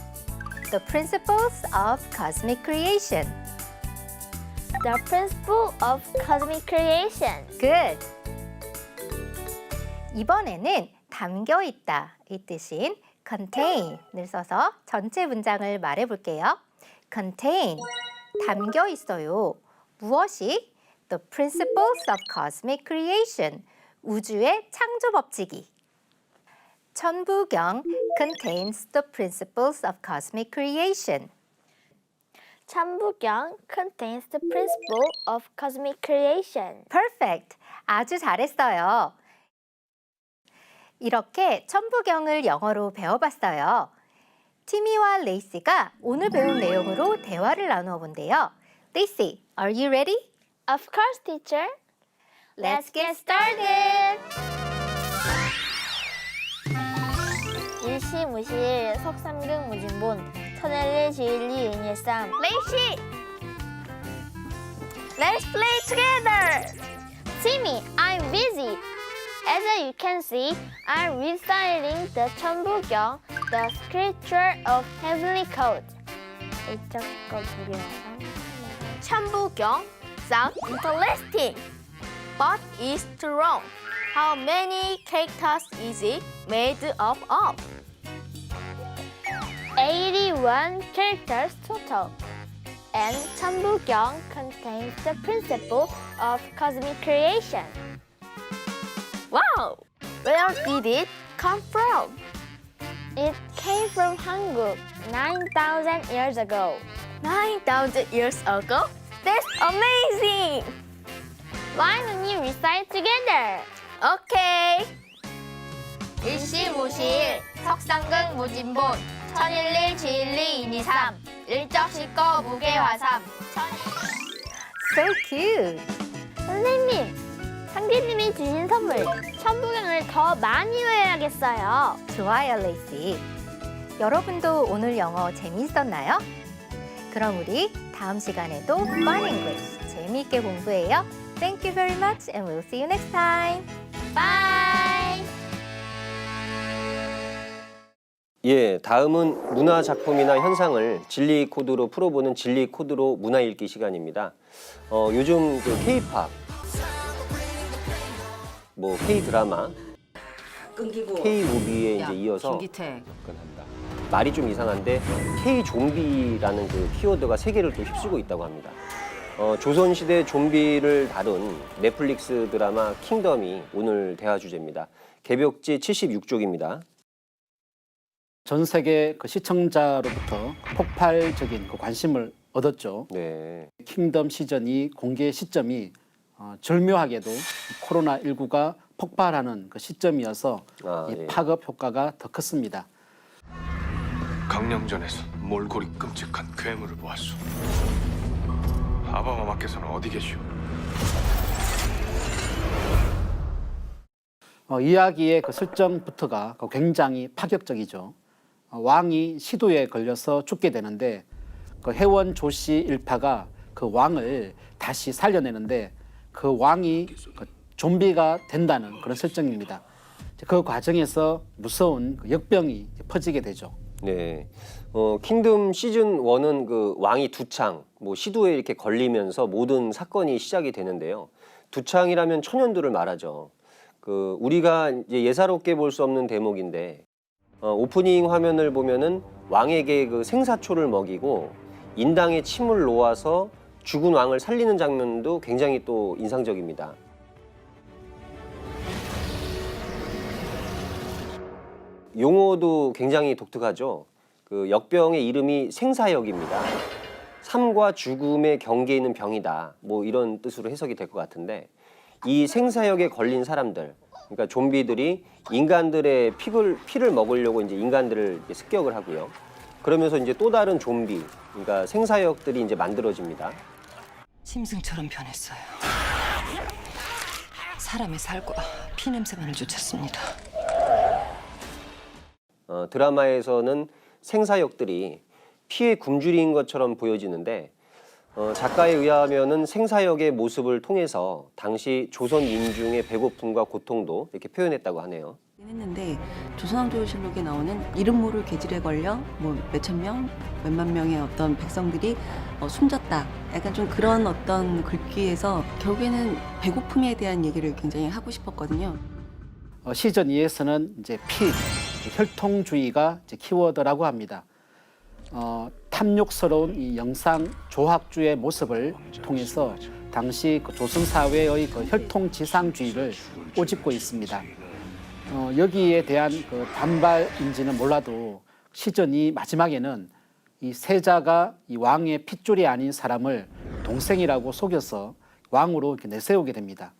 the principles of cosmic creation. The principle of cosmic creation. Good. 이번에는 담겨 있다 이 뜻인 contain을 써서 전체 문장을 말해볼게요. contain, 담겨 있어요. 무엇이? The principles of cosmic creation, 우주의 창조 법칙이. 천부경 contains the principles of cosmic creation. 천부경 contains the principle of cosmic creation. Perfect. 아주 잘했어요. 이렇게 천부경을 영어로 배워봤어요. 티미와 레이시가 오늘 배운 내용으로 대화를 나누어 본대요. 레이시, are you ready? Of course, teacher. Let's get started. 일시무실 석삼극 무진본 천엘리 지일리 은일삼. 레이시! Let's play together! Timmy, I'm busy. As you can see, I'm reciting the 천부경, the scripture of heavenly code. 이쪽 거 보기라서. 천부경 sounds interesting, but it's wrong. How many characters is it made up of? 81 81 characters total. And 천부경 contains the principle of cosmic creation. Wow! Where did it come from? It came from Hanguk 9,000 years ago. 9,000 years ago? That's amazing! Why don't you recite together? Okay. 일시무실 석상극 무진본 천일일 지일리 이니삼 일적식거 무게화삼 So cute. 선생님, 상기님이 주신 선물 천부경을 더 많이 외워야겠어요. 좋아요, 레이시. 여러분도 오늘 영어 재미있었나요? 그럼 우리 다음 시간에도 Fun English 재미있게 공부해요. Thank you very much and we'll see you next time. Bye! 예, 다음은 문화 작품이나 현상을 진리 코드로 풀어보는 진리 코드로 문화 읽기 시간입니다. 요즘 그 K-팝, 뭐 K-드라마, K-무비에 이제 이어서 접근한다. 말이 좀 이상한데 K-좀비라는 그 키워드가 세계를 또 휩쓸고 있다고 합니다. 조선시대 좀비를 다룬 넷플릭스 드라마 킹덤이 오늘 대화 주제입니다. 개벽지 76쪽입니다. 전 세계 그 시청자로부터 폭발적인 그 관심을 얻었죠. 네. 킹덤 시즌2 공개 시점이 절묘하게도 코로나19가 폭발하는 그 시점이어서 이 예. 파급 효과가 더 컸습니다. 강령전에서 몰골이 끔찍한 괴물을 보았소. 아바마마께서는 어디 계시오? 이야기의 그 설정부터가 굉장히 파격적이죠. 왕이 시두에 걸려서 죽게 되는데 그 해원 조씨 일파가 그 왕을 다시 살려내는데 그 왕이 그 좀비가 된다는 그런 설정입니다. 그 과정에서 무서운 그 역병이 퍼지게 되죠. 네. 킹덤 시즌 1은 그 왕이 두창, 뭐 시두에 이렇게 걸리면서 모든 사건이 시작이 되는데요. 두창이라면 천연두를 말하죠. 그 우리가 이제 예사롭게 볼 수 없는 대목인데 오프닝 화면을 보면은 왕에게 그 생사초를 먹이고 인당에 침을 놓아서 죽은 왕을 살리는 장면도 굉장히 또 인상적입니다. 용어도 굉장히 독특하죠. 그 역병의 이름이 생사역입니다. 삶과 죽음의 경계에 있는 병이다. 뭐 이런 뜻으로 해석이 될 것 같은데 이 생사역에 걸린 사람들, 그러니까 좀비들이 인간들의 피를 먹으려고 이제 인간들을 이제 습격을 하고요. 그러면서 이제 또 다른 좀비, 그러니까 생사역들이 이제 만들어집니다. 짐승처럼 변했어요. 사람의 살과 피 냄새만을 쫓았습니다. 드라마에서는 생사역들이 피의 굶주린 것처럼 보여지는데 작가에 의하면은 생사역의 모습을 통해서 당시 조선 민중의 배고픔과 고통도 이렇게 표현했다고 하네요. 했는데 조선왕조실록에 나오는 이름 모를 계질에 걸려 뭐 몇천 명, 몇만 명의 어떤 백성들이 숨졌다. 약간 좀 그런 어떤 글귀에서 결국에는 배고픔에 대한 얘기를 굉장히 하고 싶었거든요. 시즌 2에서는 이제 피, 혈통주의가 이제 키워드라고 합니다. 탐욕스러운 이 영상 조학주의 모습을 통해서 당시 그 조선 사회의 그 혈통지상주의를 꼬집고 있습니다. 여기에 대한 그 반발인지는 몰라도 시즌 2 마지막에는 이 세자가 이 왕의 핏줄이 아닌 사람을 동생이라고 속여서 왕으로 이렇게 내세우게 됩니다.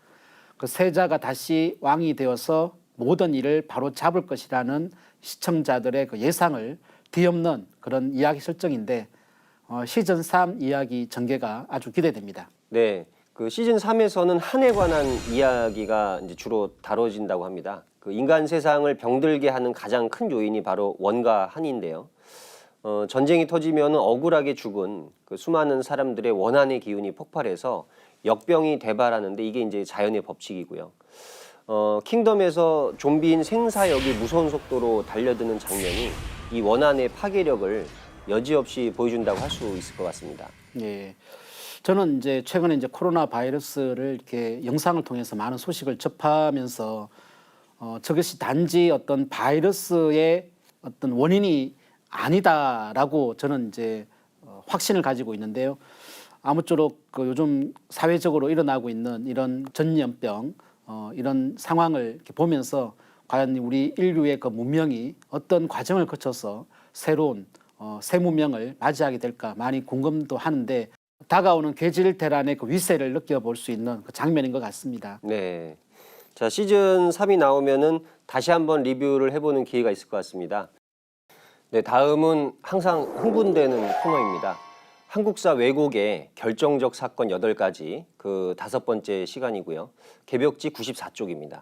그 세자가 다시 왕이 되어서 모든 일을 바로 잡을 것이라는 시청자들의 그 예상을 뒤엎는 그런 이야기 설정인데 시즌 3 이야기 전개가 아주 기대됩니다. 네, 그 시즌 3에서는 한에 관한 이야기가 이제 주로 다뤄진다고 합니다. 그 인간 세상을 병들게 하는 가장 큰 요인이 바로 원과 한인데요. 전쟁이 터지면 억울하게 죽은 그 수많은 사람들의 원한의 기운이 폭발해서 역병이 대발하는데 이게 이제 자연의 법칙이고요. 킹덤에서 좀비인 생사역이 무서운 속도로 달려드는 장면이 이 원한의 파괴력을 여지없이 보여준다고 할 수 있을 것 같습니다. 예. 저는 이제 최근에 이제 코로나 바이러스를 이렇게 영상을 통해서 많은 소식을 접하면서 저것이 단지 어떤 바이러스의 어떤 원인이 아니다라고 저는 이제 확신을 가지고 있는데요. 아무쪼록 그 요즘 사회적으로 일어나고 있는 이런 전염병 이런 상황을 이렇게 보면서 과연 우리 인류의 그 문명이 어떤 과정을 거쳐서 새로운 새 문명을 맞이하게 될까 많이 궁금도 하는데 다가오는 괴질 대란의 그 위세를 느껴볼 수 있는 그 장면인 것 같습니다. 네. 자, 시즌 3이 나오면은 다시 한번 리뷰를 해보는 기회가 있을 것 같습니다. 네, 다음은 항상 흥분되는 코너입니다. 한국사 왜곡의 결정적 사건 8가지, 그 5번째 시간이고요. 개벽지 94쪽입니다.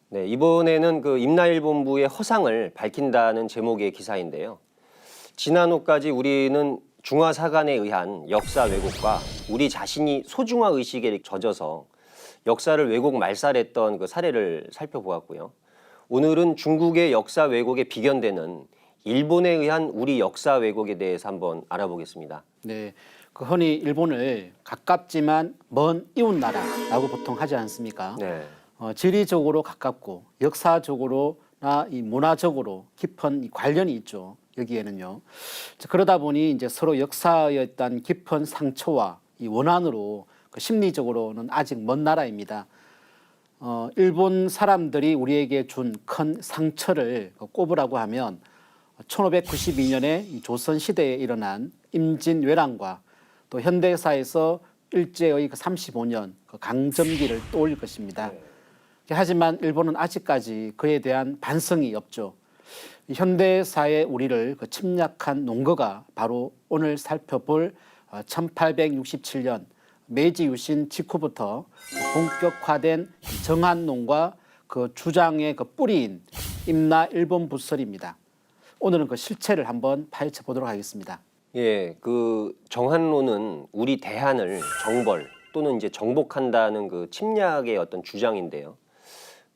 네, 이번에는 그 임나일 본부의 허상을 밝힌다는 제목의 기사인데요. 지난호까지 우리는 중화사관에 의한 역사 왜곡과 우리 자신이 소중화 의식에 젖어서 역사를 왜곡 말살했던 그 사례를 살펴보았고요. 오늘은 중국의 역사 왜곡에 비견되는 일본에 의한 우리 역사 왜곡에 대해서 한번 알아보겠습니다. 네, 그 흔히 일본을 가깝지만 먼 이웃 나라라고 보통 하지 않습니까? 네. 지리적으로 가깝고 역사적으로나 이 문화적으로 깊은 이 관련이 있죠. 여기에는요. 그러다 보니 이제 서로 역사에 있던 깊은 상처와 이 원한으로 그 심리적으로는 아직 먼 나라입니다. 일본 사람들이 우리에게 준 큰 상처를 꼽으라고 하면 1592년에 조선 시대에 일어난 임진왜란과 또 현대사에서 일제의 그 35년 그 강점기를 떠올릴 것입니다. 하지만 일본은 아직까지 그에 대한 반성이 없죠. 현대사의 우리를 그 침략한 농거가 바로 오늘 살펴볼 1867년 메이지 유신 직후부터 본격화된 정한농과 그 주장의 그 뿌리인 임나 일본 부설입니다. 오늘은 그 실체를 한번 파헤쳐 보도록 하겠습니다. 예, 그 정한론은 우리 대한을 정벌 또는 이제 정복한다는 그 침략의 어떤 주장인데요.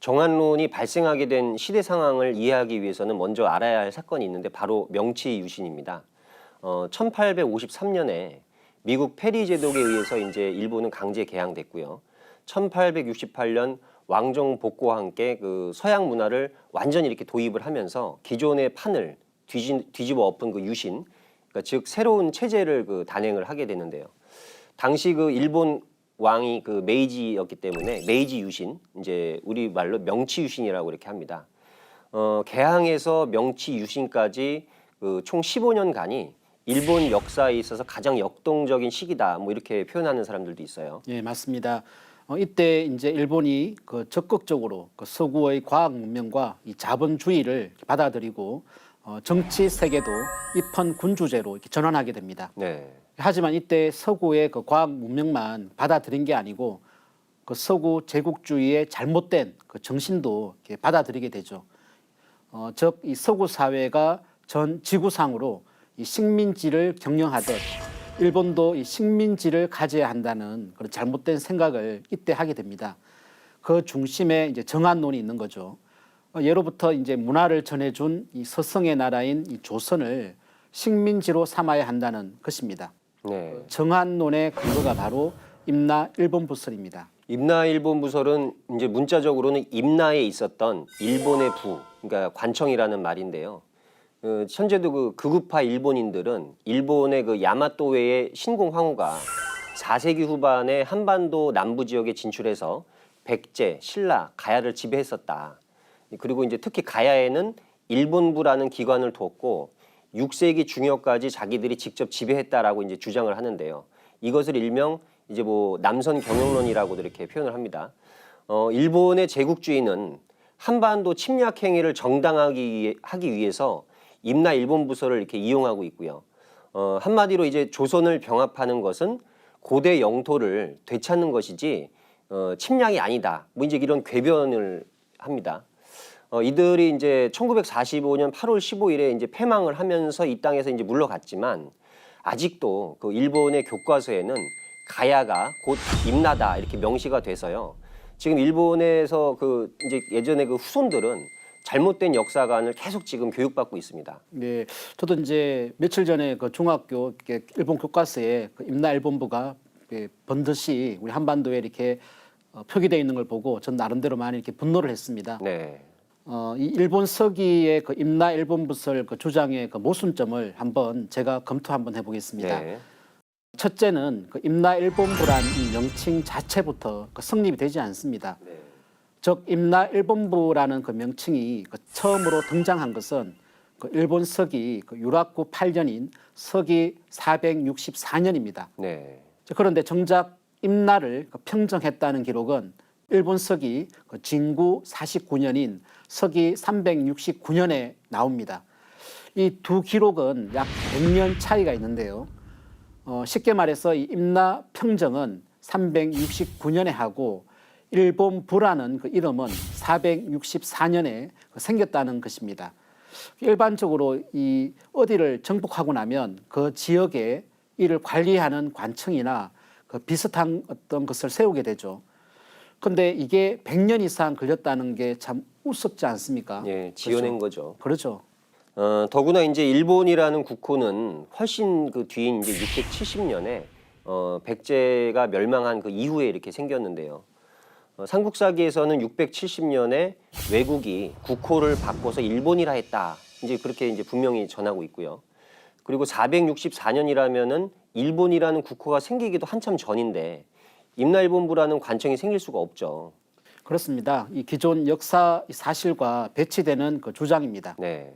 정한론이 발생하게 된 시대 상황을 이해하기 위해서는 먼저 알아야 할 사건이 있는데 바로 명치 유신입니다. 1853년에 미국 페리 제독에 의해서 이제 일본은 강제 개항됐고요. 1868년 왕정 복고와 함께 그 서양 문화를 완전히 이렇게 도입을 하면서 기존의 판을 뒤집어 엎은 그 유신, 그러니까 즉 새로운 체제를 그 단행을 하게 되는데요. 당시 그 일본 왕이 그 메이지였기 때문에 메이지 유신, 이제 우리 말로 명치 유신이라고 이렇게 합니다. 개항에서 명치 유신까지 그 총 15년간이 일본 역사에 있어서 가장 역동적인 시기다, 뭐 이렇게 표현하는 사람들도 있어요. 예, 맞습니다. 이때 이제 일본이 그 적극적으로 그 서구의 과학 문명과 이 자본주의를 받아들이고 정치 세계도 입헌 군주제로 이렇게 전환하게 됩니다. 네. 하지만 이때 서구의 그 과학 문명만 받아들인 게 아니고 그 서구 제국주의의 잘못된 그 정신도 이렇게 받아들이게 되죠. 즉 이 서구 사회가 전 지구상으로 이 식민지를 경영하듯 일본도 이 식민지를 가져야 한다는 그런 잘못된 생각을 이때 하게 됩니다. 그 중심에 이제 정한론이 있는 거죠. 예로부터 이제 문화를 전해준 이 서성의 나라인 이 조선을 식민지로 삼아야 한다는 것입니다. 네. 정한론의 근거가 바로 임나 일본 부설입니다. 임나 일본 부설은 이제 문자적으로는 임나에 있었던 일본의 부, 그러니까 관청이라는 말인데요. 현재도 그 극우파 일본인들은 일본의 그 야마토웨의 신공 황후가 4세기 후반에 한반도 남부 지역에 진출해서 백제, 신라, 가야를 지배했었다. 그리고 이제 특히 가야에는 일본부라는 기관을 뒀고 6세기 중엽까지 자기들이 직접 지배했다라고 이제 주장을 하는데요. 이것을 일명 이제 뭐 남선 경영론이라고도 이렇게 표현을 합니다. 일본의 제국주의는 한반도 침략 행위를 정당하게 하기 위해서 임나 일본 부설을 이렇게 이용하고 있고요. 한마디로 이제 조선을 병합하는 것은 고대 영토를 되찾는 것이지 침략이 아니다. 뭐 이제 이런 궤변을 합니다. 이들이 이제 1945년 8월 15일에 이제 패망을 하면서 이 땅에서 이제 물러갔지만 아직도 그 일본의 교과서에는 가야가 곧 임나다 이렇게 명시가 돼서요. 지금 일본에서 그 이제 예전에 그 후손들은 잘못된 역사관을 계속 지금 교육받고 있습니다. 네, 저도 이제 며칠 전에 그 중학교 일본 교과서에 그 임나 일본부가 번듯이 우리 한반도에 이렇게 표기되어 있는 걸 보고 전 나름대로 많이 이렇게 분노를 했습니다. 네. 이 일본 서기의 그 임나 일본부설 그 주장의 그 모순점을 한번 제가 검토 한번 해보겠습니다. 네. 첫째는 그 임나 일본부란 이 명칭 자체부터 그 성립이 되지 않습니다. 네. 즉 임나 일본부라는 그 명칭이 그 처음으로 등장한 것은 그 일본 서기 그 유라쿠 8년인 서기 464년입니다. 네. 그런데 정작 임나를 그 평정했다는 기록은 일본 서기 그 진구 49년인 서기 369년에 나옵니다. 이 두 기록은 약 100년 차이가 있는데요. 쉽게 말해서 이 임나 평정은 369년에 하고 일본 부라는 그 이름은 464년에 생겼다는 것입니다. 일반적으로 이 어디를 정복하고 나면 그 지역에 이를 관리하는 관청이나 그 비슷한 어떤 것을 세우게 되죠. 그런데 이게 100년 이상 걸렸다는 게 참 우습지 않습니까? 예, 지어낸 거죠. 그렇죠. 더구나 이제 일본이라는 국호는 훨씬 그 뒤인 이제 670년에 백제가 멸망한 그 이후에 이렇게 생겼는데요. 삼국사기에서는 670년에 외국이 국호를 바꿔서 일본이라 했다. 이제 그렇게 이제 분명히 전하고 있고요. 그리고 464년이라면은 일본이라는 국호가 생기기도 한참 전인데 임나일본부라는 관청이 생길 수가 없죠. 그렇습니다. 이 기존 역사 사실과 배치되는 그 주장입니다. 네.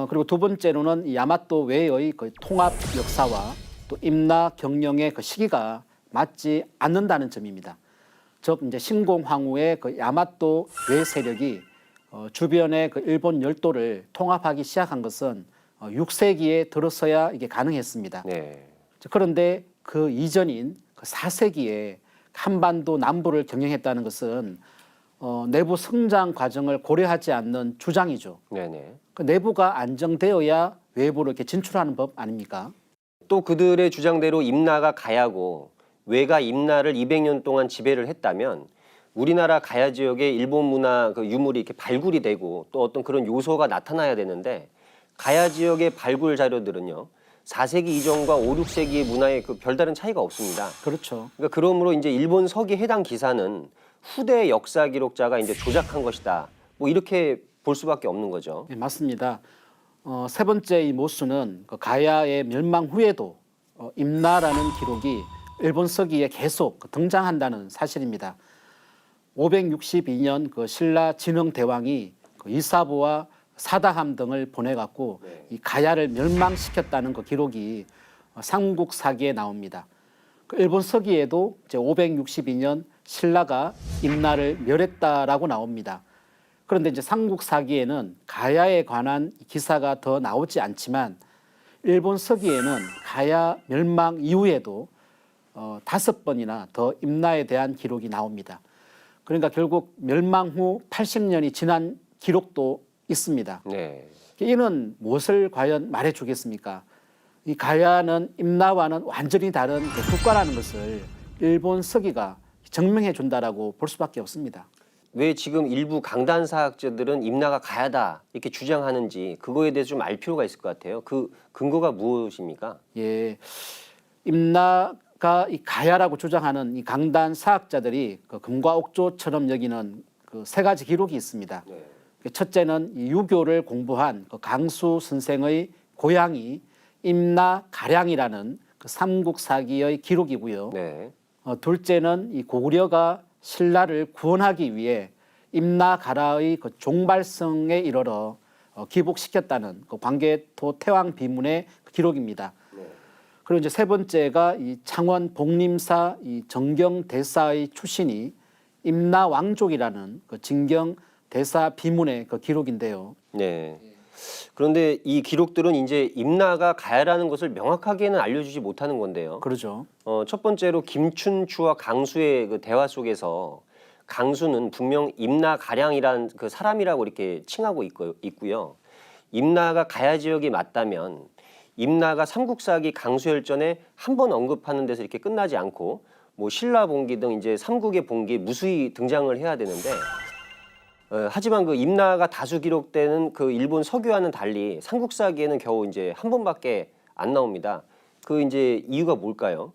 그리고 두 번째로는 이 야마토 외의 그 통합 역사와 또 임나 경영의 그 시기가 맞지 않는다는 점입니다. 즉 이제 신공황후의 그 야마토 외 세력이 주변의 그 일본 열도를 통합하기 시작한 것은 6세기에 들어서야 이게 가능했습니다. 네. 그런데 그 이전인 그 4세기에 한반도 남부를 경영했다는 것은 내부 성장 과정을 고려하지 않는 주장이죠. 네네. 그 내부가 안정되어야 외부로 이렇게 진출하는 법 아닙니까? 또 그들의 주장대로 임나가 가야고 외가 임나를 200년 동안 지배를 했다면 우리나라 가야 지역에 일본 문화 그 유물이 이렇게 발굴이 되고 또 어떤 그런 요소가 나타나야 되는데 가야 지역의 발굴 자료들은요 4세기 이전과 5, 6세기의 문화에 그 별다른 차이가 없습니다. 그렇죠. 그러니까 그러므로 이제 일본 서기 해당 기사는 후대 역사 기록자가 이제 조작한 것이다. 뭐 이렇게 볼 수밖에 없는 거죠. 네, 맞습니다. 세 번째 이 모순은 그 가야의 멸망 후에도 임나라는 기록이 일본 서기에 계속 등장한다는 사실입니다. 562년 그 신라 진흥 대왕이 그 이사부와 사다함 등을 보내갖고 이 가야를 멸망시켰다는 그 기록이 삼국사기에 나옵니다. 그 일본 서기에도 이제 562년 신라가 임나를 멸했다라고 나옵니다. 그런데 이제 삼국사기에는 가야에 관한 기사가 더 나오지 않지만 일본 서기에는 가야 멸망 이후에도 5번이나 더 임나에 대한 기록이 나옵니다. 그러니까 결국 멸망 후 80년이 지난 기록도 있습니다. 네. 이는 무엇을 과연 말해주겠습니까? 이 가야는 임나와는 완전히 다른 그 국가라는 것을 일본 서기가 증명해 준다라고 볼 수밖에 없습니다. 왜 지금 일부 강단사학자들은 임나가 가야다 이렇게 주장하는지 그거에 대해서 좀 알 필요가 있을 것 같아요. 그 근거가 무엇입니까? 예, 임나가 이 가야라고 주장하는 이 강단 사학자들이 그 금과 옥조처럼 여기는 그 세 가지 기록이 있습니다. 네. 첫째는 이 유교를 공부한 그 강수 선생의 고향이 임나 가량이라는 그 삼국사기의 기록이고요. 네. 둘째는 이 고구려가 신라를 구원하기 위해 임나가라의 그 종발성에 이르러 기복시켰다는 그 광개토 태왕 비문의 기록입니다. 네. 그리고 이제 세 번째가 이 창원 복림사 이 정경 대사의 출신이 임나 왕족이라는 그 진경 대사 비문의 그 기록인데요. 네. 그런데 이 기록들은 이제 임나가 가야라는 것을 명확하게는 알려주지 못하는 건데요. 그러죠. 첫 번째로 김춘추와 강수의 그 대화 속에서 강수는 분명 임나 가량이란 그 사람이라고 이렇게 칭하고 있고요. 임나가 가야 지역이 맞다면 임나가 삼국사기 강수열전에 한 번 언급하는 데서 이렇게 끝나지 않고 뭐 신라봉기 등 이제 삼국의 봉기에 무수히 등장을 해야 되는데 하지만 그 임나가 다수 기록되는 그 일본 서기와는 달리 삼국사기에는 겨우 이제 한 번밖에 안 나옵니다. 그 이제 이유가 뭘까요?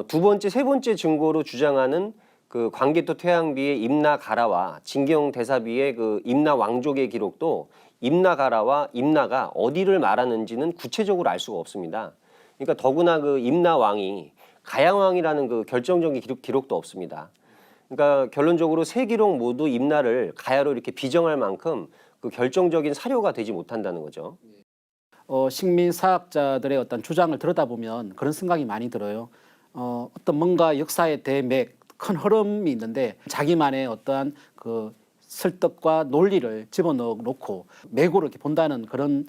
두 번째, 세 번째 증거로 주장하는 그 광개토 태양비의 임나가라와 진경 대사비의 그 임나왕족의 기록도 임나가라와 임나가 어디를 말하는지는 구체적으로 알 수가 없습니다. 그러니까 더구나 그 임나왕이 가야왕이라는 그 결정적인 기록도 없습니다. 그러니까 결론적으로 세 기록 모두 임나를 가야로 이렇게 비정할 만큼 그 결정적인 사료가 되지 못한다는 거죠. 식민사학자들의 어떤 주장을 들여다보면 그런 생각이 많이 들어요. 어떤 뭔가 역사의 대맥, 큰 흐름이 있는데 자기만의 어떠한 그 설득과 논리를 집어넣고 맥으로 이렇게 본다는 그런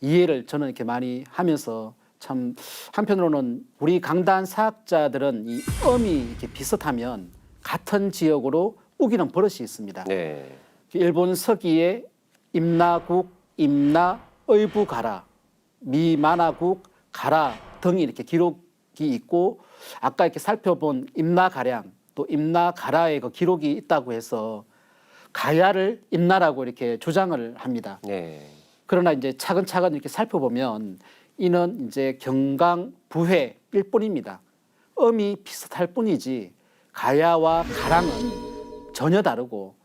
이해를 저는 이렇게 많이 하면서 참 한편으로는 우리 강단 사학자들은 이 음이 이렇게 비슷하면 같은 지역으로 우기는 버릇이 있습니다. 네. 일본 서기에 임나국, 임나, 의부가라, 미만화국, 가라 등이 이렇게 기록이 있고 아까 이렇게 살펴본 임나가량 또 임나가라의 그 기록이 있다고 해서 가야를 임나라고 이렇게 주장을 합니다. 네. 그러나 이제 차근차근 이렇게 살펴보면 이는 이제 경강부회일 뿐입니다. 음이 비슷할 뿐이지 가야와 가랑은 전혀 다르고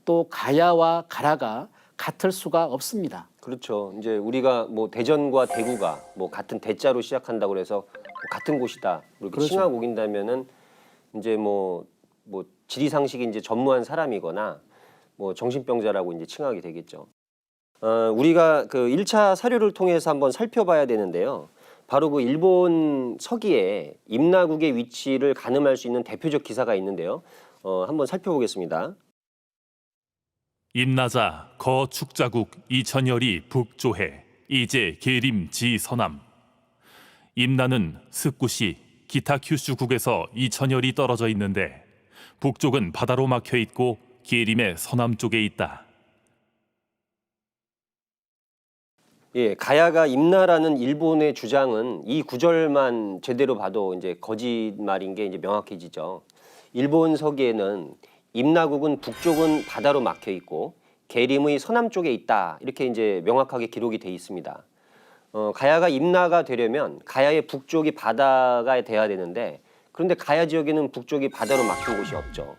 또 가야와 가라가 같을 수가 없습니다. 그렇죠. 이제 우리가 뭐 대전과 대구가 뭐 같은 대자로 시작한다고 그래서 같은 곳이다 이렇게 그렇죠. 칭하고 우긴다면은 이제 뭐 지리상식이 이제 전무한 사람이거나 뭐 정신병자라고 이제 칭하게 되겠죠. 우리가 그 1차 사료를 통해서 한번 살펴봐야 되는데요. 바로 그 일본 서기에 임나국의 위치를 가늠할 수 있는 대표적 기사가 있는데요. 한번 살펴보겠습니다. 임나자 거축자국 이천열이 북조해 이제 계림 지서남. 임나는 스쿠시 기타 큐슈국에서 이천열이 떨어져 있는데 북쪽은 바다로 막혀 있고 계림의 서남 쪽에 있다. 예, 가야가 임나라는 일본의 주장은 이 구절만 제대로 봐도 이제 거짓말인 게 이제 명확해지죠. 일본 서기에는 임나국은 북쪽은 바다로 막혀 있고 계림의 서남 쪽에 있다. 이렇게 이제 명확하게 기록이 돼 있습니다. 가야가 임나가 되려면 가야의 북쪽이 바다가 돼야 되는데 그런데 가야 지역에는 북쪽이 바다로 막힌 곳이 없죠.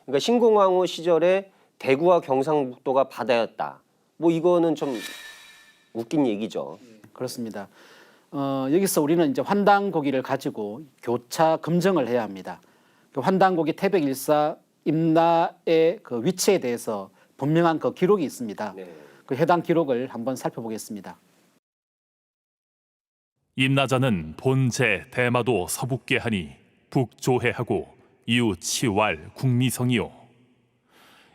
그러니까 신공황후 시절에 대구와 경상북도가 바다였다. 뭐 이거는 좀 웃긴 얘기죠. 그렇습니다. 여기서 우리는 이제 환단고기를 가지고 교차 검증을 해야 합니다. 그 환단고기 태백일사 임나의 그 위치에 대해서 분명한 그 기록이 있습니다. 네. 그 해당 기록을 한번 살펴보겠습니다. 임나자는 본제 대마도 서북계 하니 북조해하고 이후 치왈 국미성이요.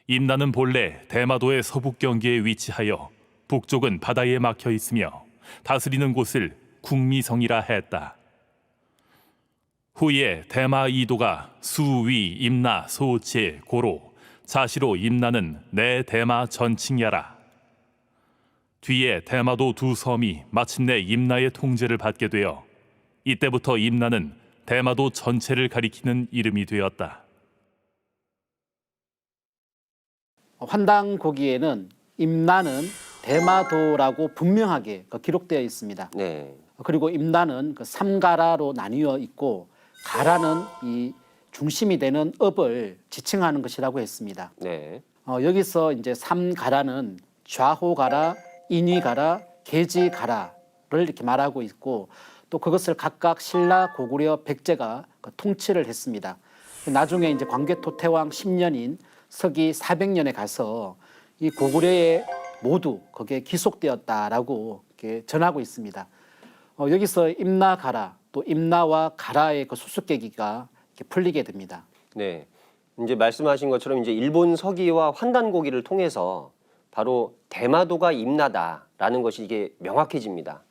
임나는 본래 대마도의 서북 경계에 위치하여 북쪽은 바다에 막혀 있으며 다스리는 곳을 국미성이라 했다. 후에 대마 이도가 수위 임나 소제 고로 자시로 임나는 내 대마 전칭야라. 뒤에 대마도 두 섬이 마침내 임나의 통제를 받게 되어 이때부터 임나는 대마도 전체를 가리키는 이름이 되었다. 환단고기에는 임나는 대마도라고 분명하게 기록되어 있습니다. 네. 그리고 임나는 그 삼가라로 나뉘어 있고 가라는 이 중심이 되는 업을 지칭하는 것이라고 했습니다. 네. 여기서 이제 삼가라는 좌호가라, 인위가라, 계지가라를 이렇게 말하고 있고 또 그것을 각각 신라, 고구려, 백제가 통치를 했습니다. 나중에 이제 광개토 태왕 10년인 서기 400년에 가서 이 고구려에 모두 거기에 기속되었다라고 이렇게 전하고 있습니다. 여기서 임나가라 또 임나와 가라의 그 수수께끼가 이렇게 풀리게 됩니다. 네. 이제 말씀하신 것처럼 이제 일본 서기와 환단고기를 통해서 바로 대마도가 임나다라는 것이 이게 명확해집니다.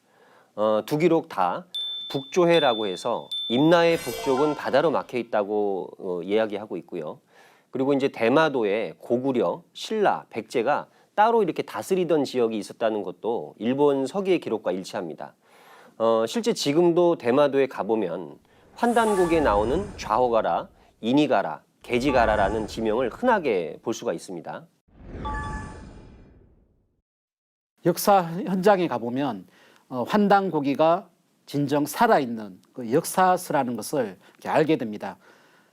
두 기록 다 북조해라고 해서 임나의 북쪽은 바다로 막혀 있다고 이야기하고 있고요. 그리고 이제 대마도에 고구려, 신라, 백제가 따로 이렇게 다스리던 지역이 있었다는 것도 일본 서기의 기록과 일치합니다. 실제 지금도 대마도에 가보면 환단곡에 나오는 좌호가라, 인이가라, 계지가라라는 지명을 흔하게 볼 수가 있습니다. 역사 현장에 가보면 환단고기가 진정 살아있는 그 역사서라는 것을 이렇게 알게 됩니다.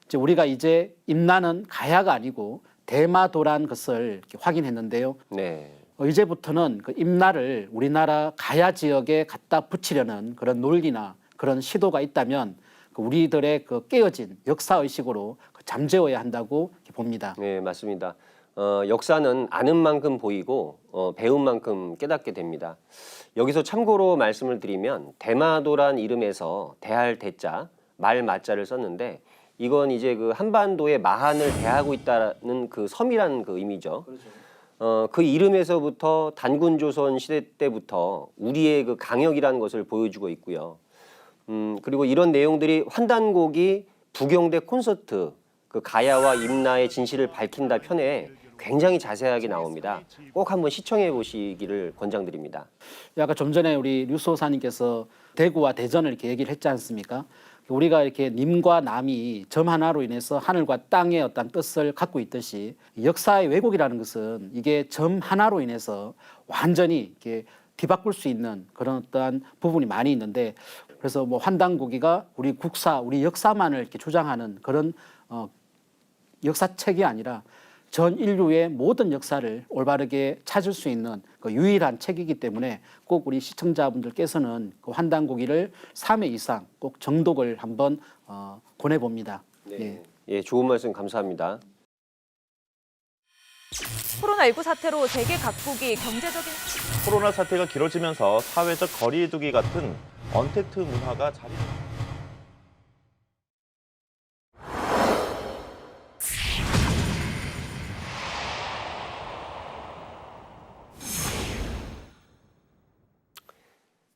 이제 우리가 이제 임나는 가야가 아니고 대마도란 것을 이렇게 확인했는데요. 네. 이제부터는 그 임나를 우리나라 가야 지역에 갖다 붙이려는 그런 논리나 그런 시도가 있다면 그 우리들의 그 깨어진 역사 의식으로 잠재워야 한다고 봅니다. 네, 맞습니다. 역사는 아는 만큼 보이고 배운 만큼 깨닫게 됩니다. 여기서 참고로 말씀을 드리면 대마도란 이름에서 대할 대자, 말 마자를 썼는데 이건 이제 그 한반도의 마한을 대하고 있다는 그 섬이라는 그 의미죠. 그 이름에서부터 단군조선 시대 때부터 우리의 그 강역이라는 것을 보여주고 있고요. 그리고 이런 내용들이 환단곡이 부경대 콘서트 그 가야와 임나의 진실을 밝힌다 편에 굉장히 자세하게 나옵니다. 꼭 한번 시청해 보시기를 권장드립니다. 아까 좀 전에 우리 류소사님께서 대구와 대전을 이렇게 얘기를 했지 않습니까? 우리가 이렇게 님과 남이 점 하나로 인해서 하늘과 땅의 어떤 뜻을 갖고 있듯이 역사의 왜곡이라는 것은 이게 점 하나로 인해서 완전히 이렇게 뒤바꿀 수 있는 그런 어떠한 부분이 많이 있는데 그래서 뭐 환단고기가 우리 국사, 우리 역사만을 이렇게 주장하는 그런 역사책이 아니라 전 인류의 모든 역사를 올바르게 찾을 수 있는 그 유일한 책이기 때문에 꼭 우리 시청자분들께서는 그 환단고기를 3회 이상 꼭 정독을 한번 권해봅니다. 네. 예, 좋은 말씀 감사합니다. 코로나19 사태로 세계 각국이 경제적인 코로나 사태가 길어지면서 사회적 거리 두기 같은 언택트 문화가 자리.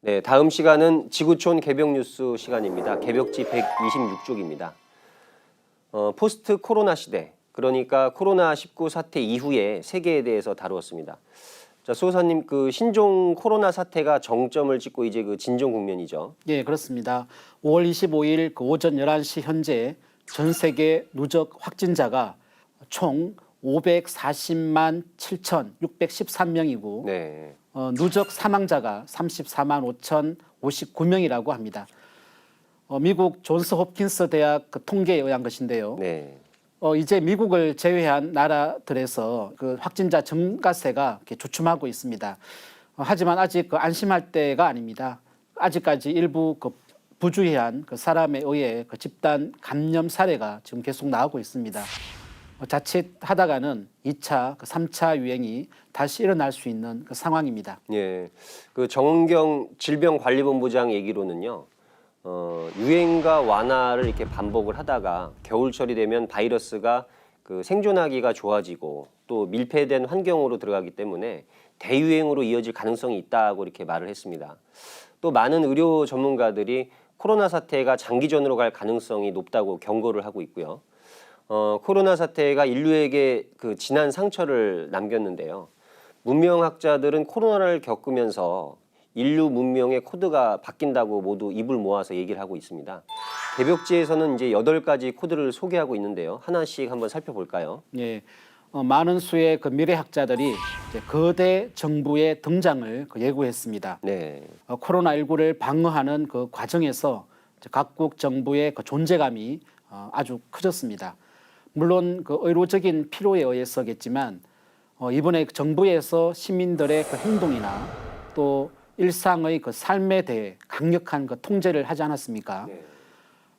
네, 다음 시간은 지구촌 개벽 뉴스 시간입니다. 개벽지 126쪽입니다. 포스트 코로나 시대, 그러니까 코로나19 사태 이후의 세계에 대해서 다루었습니다. 자, 수호사님, 그 신종 코로나 사태가 정점을 찍고 이제 그 진정 국면이죠. 예, 그렇습니다. 5월 25일 그 오전 11시 현재 전 세계 누적 확진자가 총 540만 7,613명이고 네. 누적 사망자가 34만 5,059명이라고 합니다. 미국 존스 홉킨스 대학 그 통계에 의한 것인데요. 네. 이제 미국을 제외한 나라들에서 그 확진자 증가세가 이렇게 주춤하고 있습니다. 하지만 아직 그 안심할 때가 아닙니다. 아직까지 일부 그 부주의한 그 사람에 의해 그 집단 감염 사례가 지금 계속 나오고 있습니다. 자칫 하다가는 2차, 그 3차 유행이 다시 일어날 수 있는 그 상황입니다. 예, 그 정은경 질병관리본부장 얘기로는요. 유행과 완화를 이렇게 반복을 하다가 겨울철이 되면 바이러스가 그 생존하기가 좋아지고 또 밀폐된 환경으로 들어가기 때문에 대유행으로 이어질 가능성이 있다고 이렇게 말을 했습니다. 또 많은 의료 전문가들이 코로나 사태가 장기전으로 갈 가능성이 높다고 경고를 하고 있고요. 코로나 사태가 인류에게 그 진한 상처를 남겼는데요. 문명학자들은 코로나를 겪으면서 인류 문명의 코드가 바뀐다고 모두 입을 모아서 얘기를 하고 있습니다. 개벽지에서는 이제 8가지 코드를 소개하고 있는데요. 하나씩 한번 살펴볼까요? 예, 많은 수의 그 미래학자들이 이제 거대 정부의 등장을 예고했습니다. 네. 코로나19를 방어하는 그 과정에서 각국 정부의 그 존재감이 아주 커졌습니다. 물론 그 의료적인 필요에 의해서겠지만 이번에 정부에서 시민들의 그 행동이나 또 일상의 그 삶에 대해 강력한 그 통제를 하지 않았습니까? 네.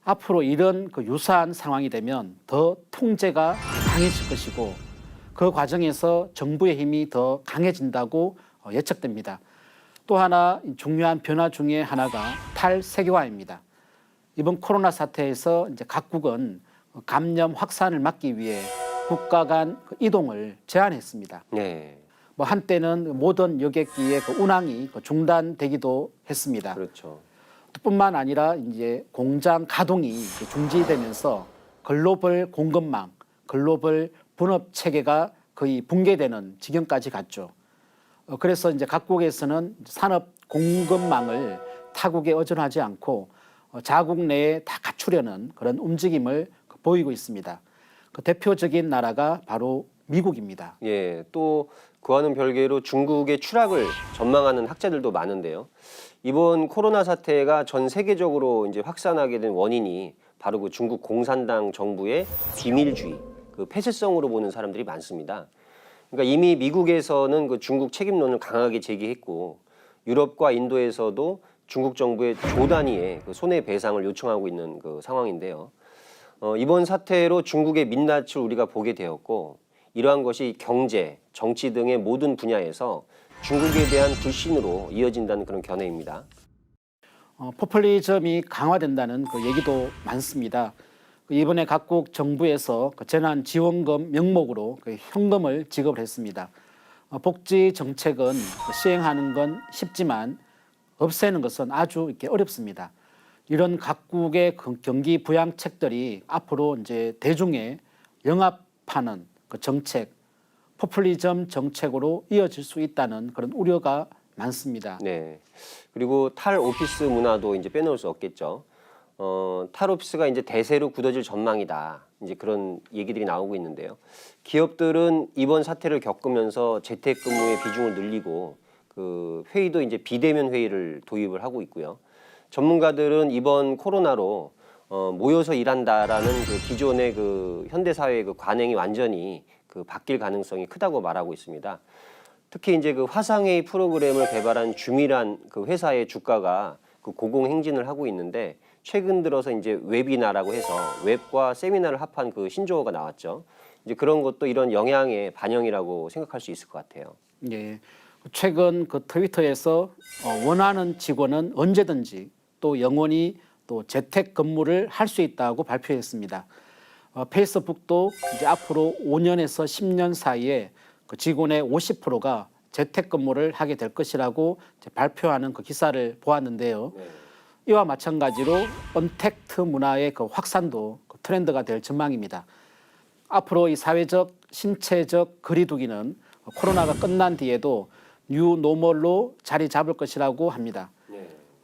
앞으로 이런 그 유사한 상황이 되면 더 통제가 강해질 것이고 그 과정에서 정부의 힘이 더 강해진다고 예측됩니다. 또 하나 중요한 변화 중에 하나가 탈세계화입니다. 이번 코로나 사태에서 이제 각국은 감염 확산을 막기 위해 국가 간 이동을 제한했습니다. 네. 뭐 한때는 모든 여객기의 그 운항이 중단되기도 했습니다. 그렇죠. 뿐만 아니라 이제 공장 가동이 중지되면서 글로벌 공급망, 글로벌 분업 체계가 거의 붕괴되는 지경까지 갔죠. 그래서 이제 각국에서는 산업 공급망을 타국에 의존하지 않고 자국 내에 다 갖추려는 그런 움직임을 보이고 있습니다. 그 대표적인 나라가 바로 미국입니다. 예, 또 그와는 별개로 중국의 추락을 전망하는 학자들도 많은데요. 이번 코로나 사태가 전 세계적으로 이제 확산하게 된 원인이 바로 그 중국 공산당 정부의 비밀주의, 그 폐쇄성으로 보는 사람들이 많습니다. 그러니까 이미 미국에서는 그 중국 책임론을 강하게 제기했고 유럽과 인도에서도 중국 정부의 조 단위의 그 손해배상을 요청하고 있는 그 상황인데요. 이번 사태로 중국의 민낯을 우리가 보게 되었고 이러한 것이 경제, 정치 등의 모든 분야에서 중국에 대한 불신으로 이어진다는 그런 견해입니다. 포퓰리즘이 강화된다는 그 얘기도 많습니다. 이번에 각국 정부에서 그 재난지원금 명목으로 그 현금을 지급을 했습니다. 복지 정책은 시행하는 건 쉽지만 없애는 것은 아주 이렇게 어렵습니다. 이런 각국의 경기 부양책들이 앞으로 이제 대중에 영합하는 그 정책, 포퓰리즘 정책으로 이어질 수 있다는 그런 우려가 많습니다. 네. 그리고 탈오피스 문화도 이제 빼놓을 수 없겠죠. 탈오피스가 이제 대세로 굳어질 전망이다. 이제 그런 얘기들이 나오고 있는데요. 기업들은 이번 사태를 겪으면서 재택근무의 비중을 늘리고 그 회의도 이제 비대면 회의를 도입을 하고 있고요. 전문가들은 이번 코로나로 모여서 일한다라는 그 기존의 그 현대 사회의 그 관행이 완전히 그 바뀔 가능성이 크다고 말하고 있습니다. 특히 이제 그 화상회의 프로그램을 개발한 줌이란 그 회사의 주가가 그 고공행진을 하고 있는데 최근 들어서 이제 웹이나라고 해서 웹과 세미나를 합한 그 신조어가 나왔죠. 이제 그런 것도 이런 영향의 반영이라고 생각할 수 있을 것 같아요. 예. 최근 그 트위터에서 원하는 직원은 언제든지 또 영원히 또 재택 근무를 할 수 있다고 발표했습니다. 페이스북도 이제 앞으로 5년에서 10년 사이에 그 직원의 50%가 재택근무를 하게 될 것이라고 발표하는 그 기사를 보았는데요. 이와 마찬가지로 언택트 문화의 그 확산도 그 트렌드가 될 전망입니다. 앞으로 이 사회적, 신체적 거리두기는 코로나가 끝난 뒤에도 뉴노멀로 자리 잡을 것이라고 합니다.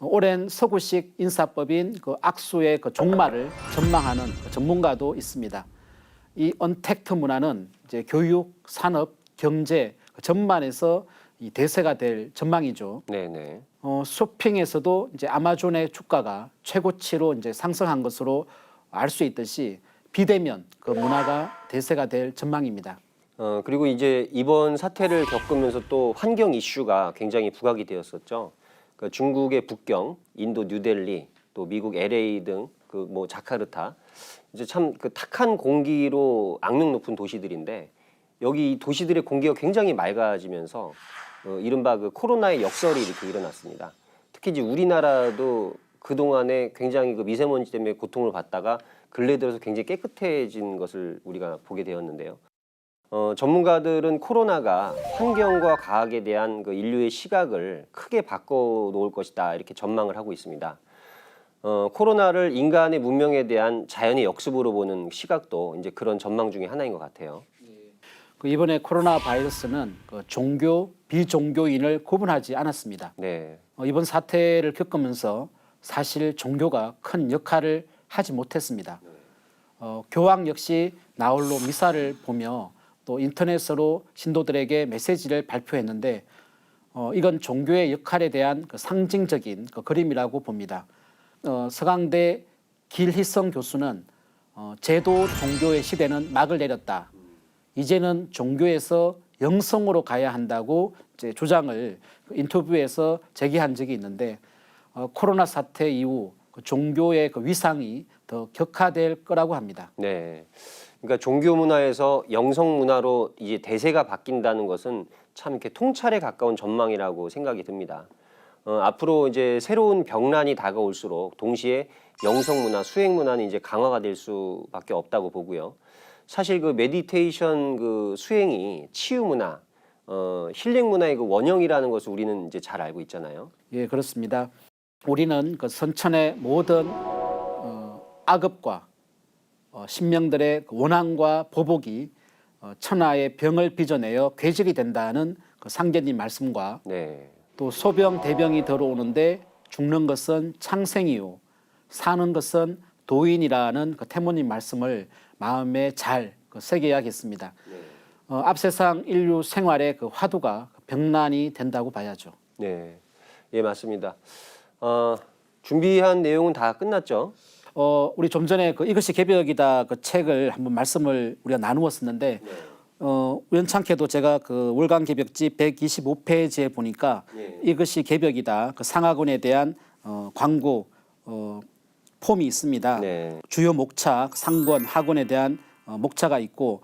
오랜 서구식 인사법인 그 악수의 그 종말을 전망하는 그 전문가도 있습니다. 이 언택트 문화는 이제 교육, 산업, 경제 전반에서 이 대세가 될 전망이죠. 네네. 쇼핑에서도 이제 아마존의 주가가 최고치로 이제 상승한 것으로 알 수 있듯이 비대면 그 문화가 대세가 될 전망입니다. 그리고 이제 이번 사태를 겪으면서 또 환경 이슈가 굉장히 부각이 되었었죠. 그 중국의 북경, 인도 뉴델리, 또 미국 LA 등 그 뭐 자카르타 이제 참 그 탁한 공기로 악명 높은 도시들인데 여기 이 도시들의 공기가 굉장히 맑아지면서 이른바 그 코로나의 역설이 이렇게 일어났습니다. 특히 이제 우리나라도 그 동안에 굉장히 그 미세먼지 때문에 고통을 받다가 근래 들어서 굉장히 깨끗해진 것을 우리가 보게 되었는데요. 전문가들은 코로나가 환경과 과학에 대한 그 인류의 시각을 크게 바꿔놓을 것이다 이렇게 전망을 하고 있습니다. 코로나를 인간의 문명에 대한 자연의 역습으로 보는 시각도 이제 그런 전망 중에 하나인 것 같아요. 이번에 코로나 바이러스는 그 종교, 비종교인을 구분하지 않았습니다. 네. 이번 사태를 겪으면서 사실 종교가 큰 역할을 하지 못했습니다. 교황 역시 나홀로 미사를 보며 또 인터넷으로 신도들에게 메시지를 발표했는데 이건 종교의 역할에 대한 그 상징적인 그 그림이라고 봅니다. 서강대 길희성 교수는 제도 종교의 시대는 막을 내렸다. 이제는 종교에서 영성으로 가야 한다고 이제 주장을 인터뷰에서 제기한 적이 있는데 코로나 사태 이후 종교의 그 위상이 더 격화될 거라고 합니다. 네. 그러니까 종교 문화에서 영성 문화로 이제 대세가 바뀐다는 것은 참 이렇게 통찰에 가까운 전망이라고 생각이 듭니다. 앞으로 이제 새로운 병란이 다가올수록 동시에 영성 문화, 수행 문화는 이제 강화가 될 수밖에 없다고 보고요. 사실 그 메디테이션 그 수행이 치유 문화, 힐링 문화의 그 원형이라는 것을 우리는 이제 잘 알고 있잖아요. 예, 그렇습니다. 우리는 그 선천의 모든 악업과 신명들의 원한과 보복이 천하의 병을 빚어내어 괴질이 된다는 그 상제님 말씀과 네. 또 소병 대병이 들어오는데 죽는 것은 창생이요 사는 것은 도인이라는 그 태모님 말씀을 마음에 잘 새겨야겠습니다. 앞세상 인류 생활의 그 화두가 병난이 된다고 봐야죠. 네, 예 맞습니다. 준비한 내용은 다 끝났죠? 우리 좀 전에 그 이것이 개벽이다 그 책을 한번 말씀을 우리가 나누었었는데 우연찮게도 제가 그 월간 개벽지 125페이지에 보니까 이것이 개벽이다 그 상하군에 대한 광고 폼이 있습니다. 네. 주요 목차, 상권, 하권에 대한 목차가 있고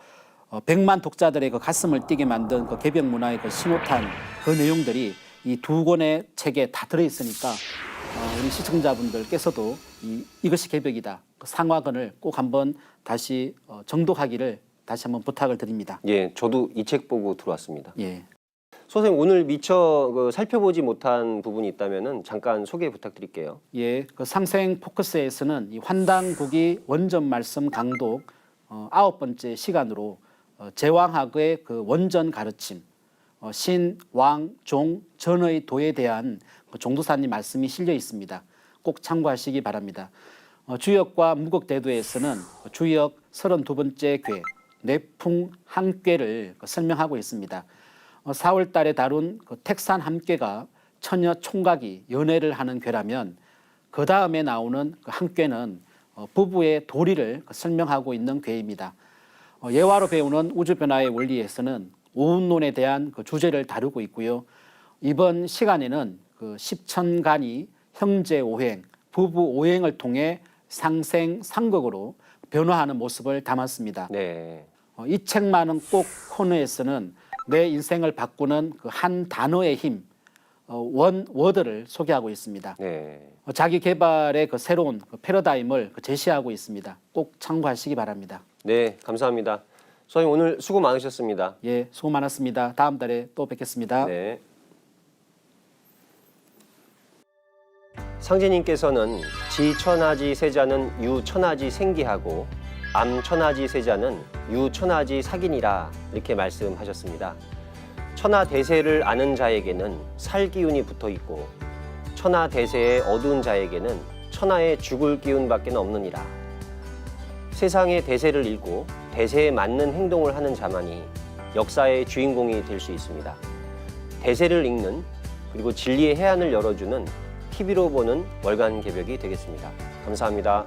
100만 독자들의 그 가슴을 뛰게 만든 그 개벽 문화의 그 신호탄 그 내용들이 이 두 권의 책에 다 들어있으니까 우리 시청자분들께서도 이것이 개벽이다 그 상화근을 꼭 한번 다시 정독하기를 다시 한번 부탁을 드립니다. 예, 저도 이 책 보고 들어왔습니다. 예. 선생님 오늘 미처 살펴보지 못한 부분이 있다면은 잠깐 소개 부탁드릴게요. 예, 그 상생 포커스에서는 이 환단국이 원전 말씀 강독 9번째 시간으로 제왕학의 그 원전 가르침, 신, 왕, 종, 전의 도에 대한 그 종도사님 말씀이 실려 있습니다. 꼭 참고하시기 바랍니다. 주역과 무곡대도에서는 주역 32번째 궤, 내풍 한궤를 설명하고 있습니다. 4월 달에 다룬 그 택산 함궤가 처녀 총각이 연애를 하는 궤라면 그 다음에 나오는 그 한궤는 부부의 도리를 설명하고 있는 궤입니다. 예화로 배우는 우주변화의 원리에서는 오운론에 대한 그 주제를 다루고 있고요. 이번 시간에는 그 십천간이 형제 오행, 부부 오행을 통해 상생 상극으로 변화하는 모습을 담았습니다. 네. 이 책만은 꼭 코너에서는 내 인생을 바꾸는 그 한 단어의 힘, 워드를 소개하고 있습니다. 네. 자기 개발의 그 새로운 그 패러다임을 제시하고 있습니다. 꼭 참고하시기 바랍니다. 네, 감사합니다. 선생님 오늘 수고 많으셨습니다. 예, 수고 많았습니다. 다음 달에 또 뵙겠습니다. 네. 상제님께서는 지천하지 세자는 유천하지 생기하고 암천하지 세자는 유천하지 사기니라 이렇게 말씀하셨습니다. 천하대세를 아는 자에게는 살기운이 붙어 있고 천하대세에 어두운 자에게는 천하의 죽을 기운밖에 없느니라. 세상의 대세를 읽고 대세에 맞는 행동을 하는 자만이 역사의 주인공이 될 수 있습니다. 대세를 읽는 그리고 진리의 해안을 열어주는 TV로 보는 월간 개벽이 되겠습니다. 감사합니다.